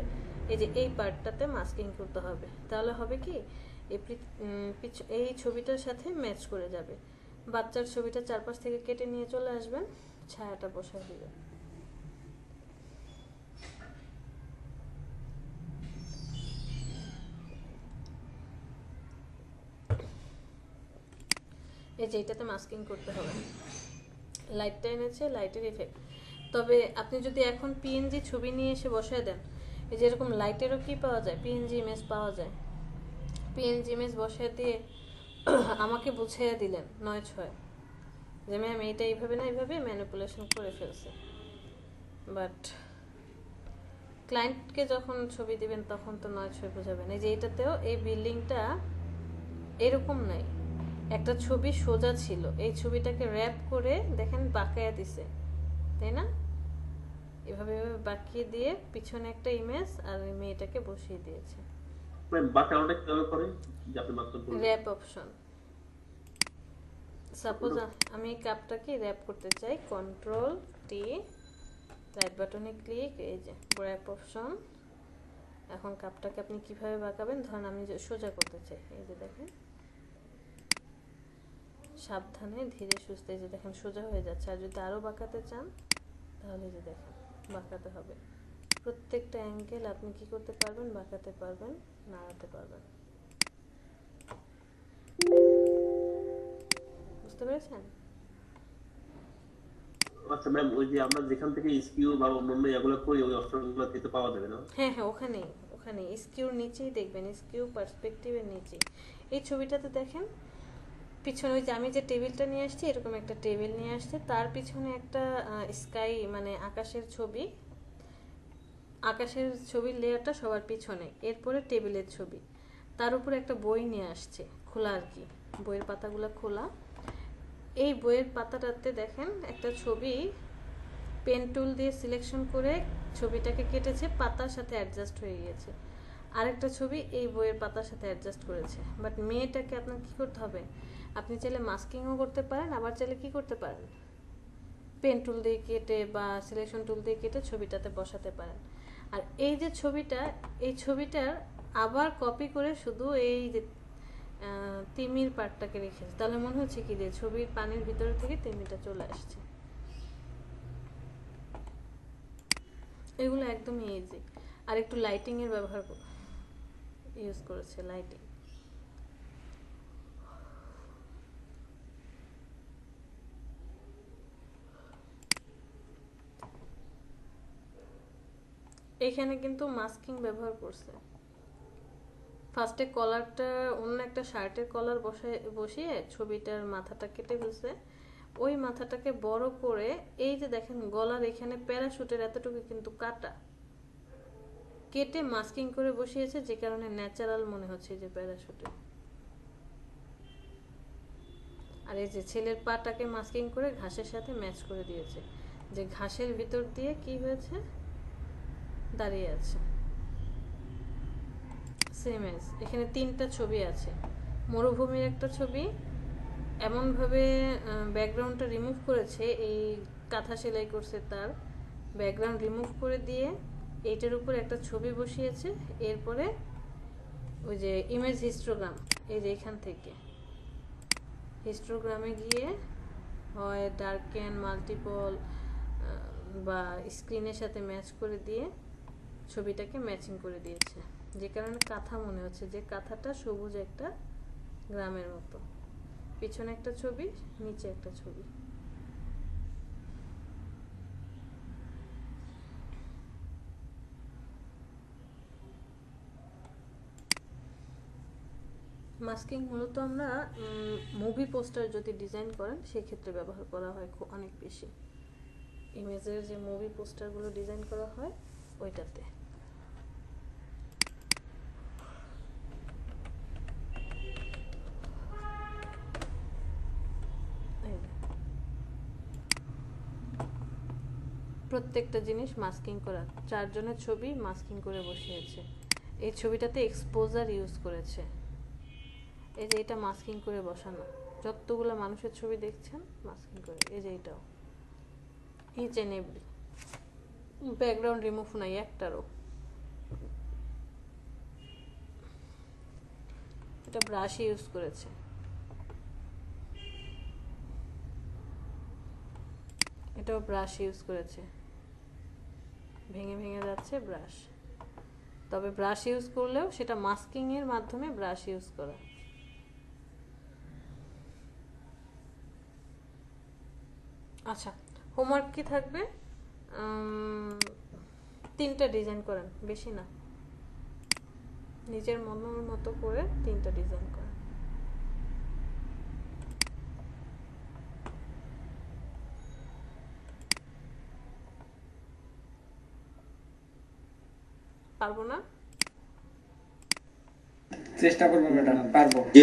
এই যে এই পার্টটাতে মাস্কিং করতে হবে। তাহলে হবে কি এই ছবিটার সাথে ম্যাচ করে যাবে। বাচ্চার ছবিটা চারপাশ থেকে কেটে নিয়ে চলে আসবেন, ছায়াটা বসায় দিবেন। এই যে এটাতে মাস্কিং করতে হবে, লাইটটা এনেছে, লাইটের এফেক্ট। তবে আপনি যদি এখন পিএনজি ছবি নিয়ে এসে বসায় দেন, এই যে এরকম লাইটেরও কি পাওয়া যায়, পিএনজি ইমেজ পাওয়া যায়, পিএনজি ইমেজ বসায় দিয়ে আমাকে বুঝাইয়া দিলেন 9/6, যে ম্যাম এইটা এইভাবে না এইভাবে ম্যানিপুলেশন করে ফেলছে। বাট ক্লায়েন্টকে যখন ছবি দিবেন তখন তো নয় ছবি বোঝাবেন। এই যে এইটাতেও এই বিল্ডিংটা এরকম নাই, একটা ছবি সোজা ছিল, এই ছবিটাকে র্যাপ করে দেখেন বাঁকায়া দিছে, তাই না? এভাবে এভাবে বাঁকিয়ে দিয়ে পিছনে একটা ইমেজ আর ওই মেয়েটাকে বসিয়ে দিয়েছে। বাঁকানোটা কিভাবে করে যে আপনি মাত্র বললেন? Rap option. সাপোজ আমি এই কাপটাকে র্যাপ করতে চাই, কন্ট্রোল টি, রাইট বাটনে ক্লিক, এই যে র্যাপ অপশন। এখন কাপটাকে আপনি কিভাবে বাঁকাবেন, ধরেন আমি যে সোজা করতে চাই, এই যে দেখেন সাবধানে ধীরে সুস্থে, এই যে দেখেন সোজা হয়ে যাচ্ছে। আর যদি আরো বাঁকাতে চান তাহলে যে দেখেন বাঁকাতে হবে। প্রত্যেকটা অ্যাঙ্গেল আপনি কি করতে পারবেন, বাঁকাতে পারবেন, নাড়াতে পারবেন। বুঝতে পেরেছেন? আচ্ছা ম্যাম, ওই যে আমরা যেখান থেকে স্কিউ বা অন্যান্য এগুলো করি ওই অপশনগুলো থেকে পাওয়া যাবে না? হ্যাঁ হ্যাঁ, ওখানেই ওখানে স্কিউর নিচেই দেখবেন, স্কিউ পার্সপেক্টিভের নিচে এই ছবিটাতে দেখেন পিছনে ওই যে আমি যে টেবিলটা নিয়ে আসছি এরকম একটা টেবিল নিয়ে আসছে, তার পিছনে একটা স্কাই মানে আকাশের ছবি, আকাশের ছবির লেয়ারটা সবার পিছনে, এরপরে টেবিলের ছবি, তার উপরে একটা বই নিয়ে আসছে খোলা আর কি, বইয়ের পাতাগুলো খোলা। এই বইয়ের পাতাটাতে দেখেন একটা ছবি পেন টুল দিয়ে সিলেকশন করে ছবিটাকে কেটেছে, পাতার সাথে অ্যাডজাস্ট হয়ে গিয়েছে। আরেকটা ছবি এই বইয়ের পাতার সাথে অ্যাডজাস্ট করেছে। বাট মেয়েটাকে আপনার কি করতে হবে, আপনি চাইলে মাস্কিংও করতে পারেন, আবার চাইলে কি করতে পারেন পেন টুল দিয়ে কেটে বা সিলেকশন টুল দিয়ে কেটে ছবিটাতে বসাতে পারেন। আর এই যে ছবিটা, এই ছবিটার আবার কপি করে শুধু এই যে তিমির পার্টটাকে রেখেছে, তাহলে মনে হচ্ছে কি যে ছবির পানির ভিতরে থেকে তিমিটা চলে আসছে। এগুলো একদমই ইজি। আর একটু লাইটিং এর ব্যবহার ইউজ করেছে, লাইটিং। এখানে কিন্তু মাস্কিং ব্যবহার করছে। ফার্স্টে কলারটা অন্য একটা শার্টের কলার বসিয়ে ছবিটার মাথাটা কেটে ফেলছে, ওই মাথাটাকে বড় করে এই যে দেখেন গলার এখানে প্যারাশুটের এতটুকু কিন্তু কাটা কেটে মাস্কিং করে বসিয়েছে, যে কারণে ন্যাচারাল মনে হচ্ছে যে প্যারাশুটে। আর এই যে ছেলের পাটাকে মাস্কিং করে ঘাসের সাথে ম্যাচ করে দিয়েছে, যে ঘাসের ভিতর দিয়ে কি হয়েছে দাঁড়িয়ে আছে। সেম এজ এখানে তিনটা ছবি আছে, মরুভূমির একটা ছবি, এমনভাবে ব্যাকগ্রাউন্ডটা রিমুভ করেছে, এই কাঁথা সেলাই করছে তার ব্যাকগ্রাউন্ড রিমুভ করে দিয়ে এইটার উপর একটা ছবি বসিয়েছে। এরপরে ওই যে ইমেজ হিস্টোগ্রাম, এই যে এখান থেকে হিস্টোগ্রামে গিয়ে হয় ডার্কেন মাল্টিপল বা স্ক্রিনের সাথে ম্যাচ করে দিয়ে ছবিটাকে ম্যাচিং করে দিয়েছে, যে কারণে কাঁথা মনে হচ্ছে, যে কাঁথাটা সবুজ একটা গ্রামের মতো, পিছনে একটা ছবি নিচে একটা ছবি। মাস্কিং মূলত আমরা মুভি পোস্টার যদি ডিজাইন করেন সেই ক্ষেত্রে ব্যবহার করা হয় অনেক বেশি। ইমেজের যে মুভি পোস্টারগুলো ডিজাইন করা হয় ওইটাতে। প্রত্যেকটা জিনিস মাস্কিং করা, চারজনের ছবি মাস্কিং করে বসিয়েছে। এই ছবিটাতে এক্সপোজার ইউজ করেছে, এই যে এটা মাস্কিং করে বসানো, যতগুলো মানুষের ছবি দেখছেন মাস্কিং করে। এই যে এটাও each and every, background remove নাই একটারও। এটা ব্রাশ ইউজ করেছে, এটাও ব্রাশ ইউজ করেছে, ভেঙে ভেঙে যাচ্ছে ব্রাশ। তবে ব্রাশ ইউজ করলেও সেটা মাস্কিং এর মাধ্যমে ব্রাশ ইউজ করা। আচ্ছা, হোমওয়ার্ক কি থাকবে, তিনটা ডিজাইন করেন, বেশি না, নিজের মনের মতো করে তিনটা ডিজাইন করেন। পারবো না? চেষ্টা করবো ম্যাডাম, পারবো। জি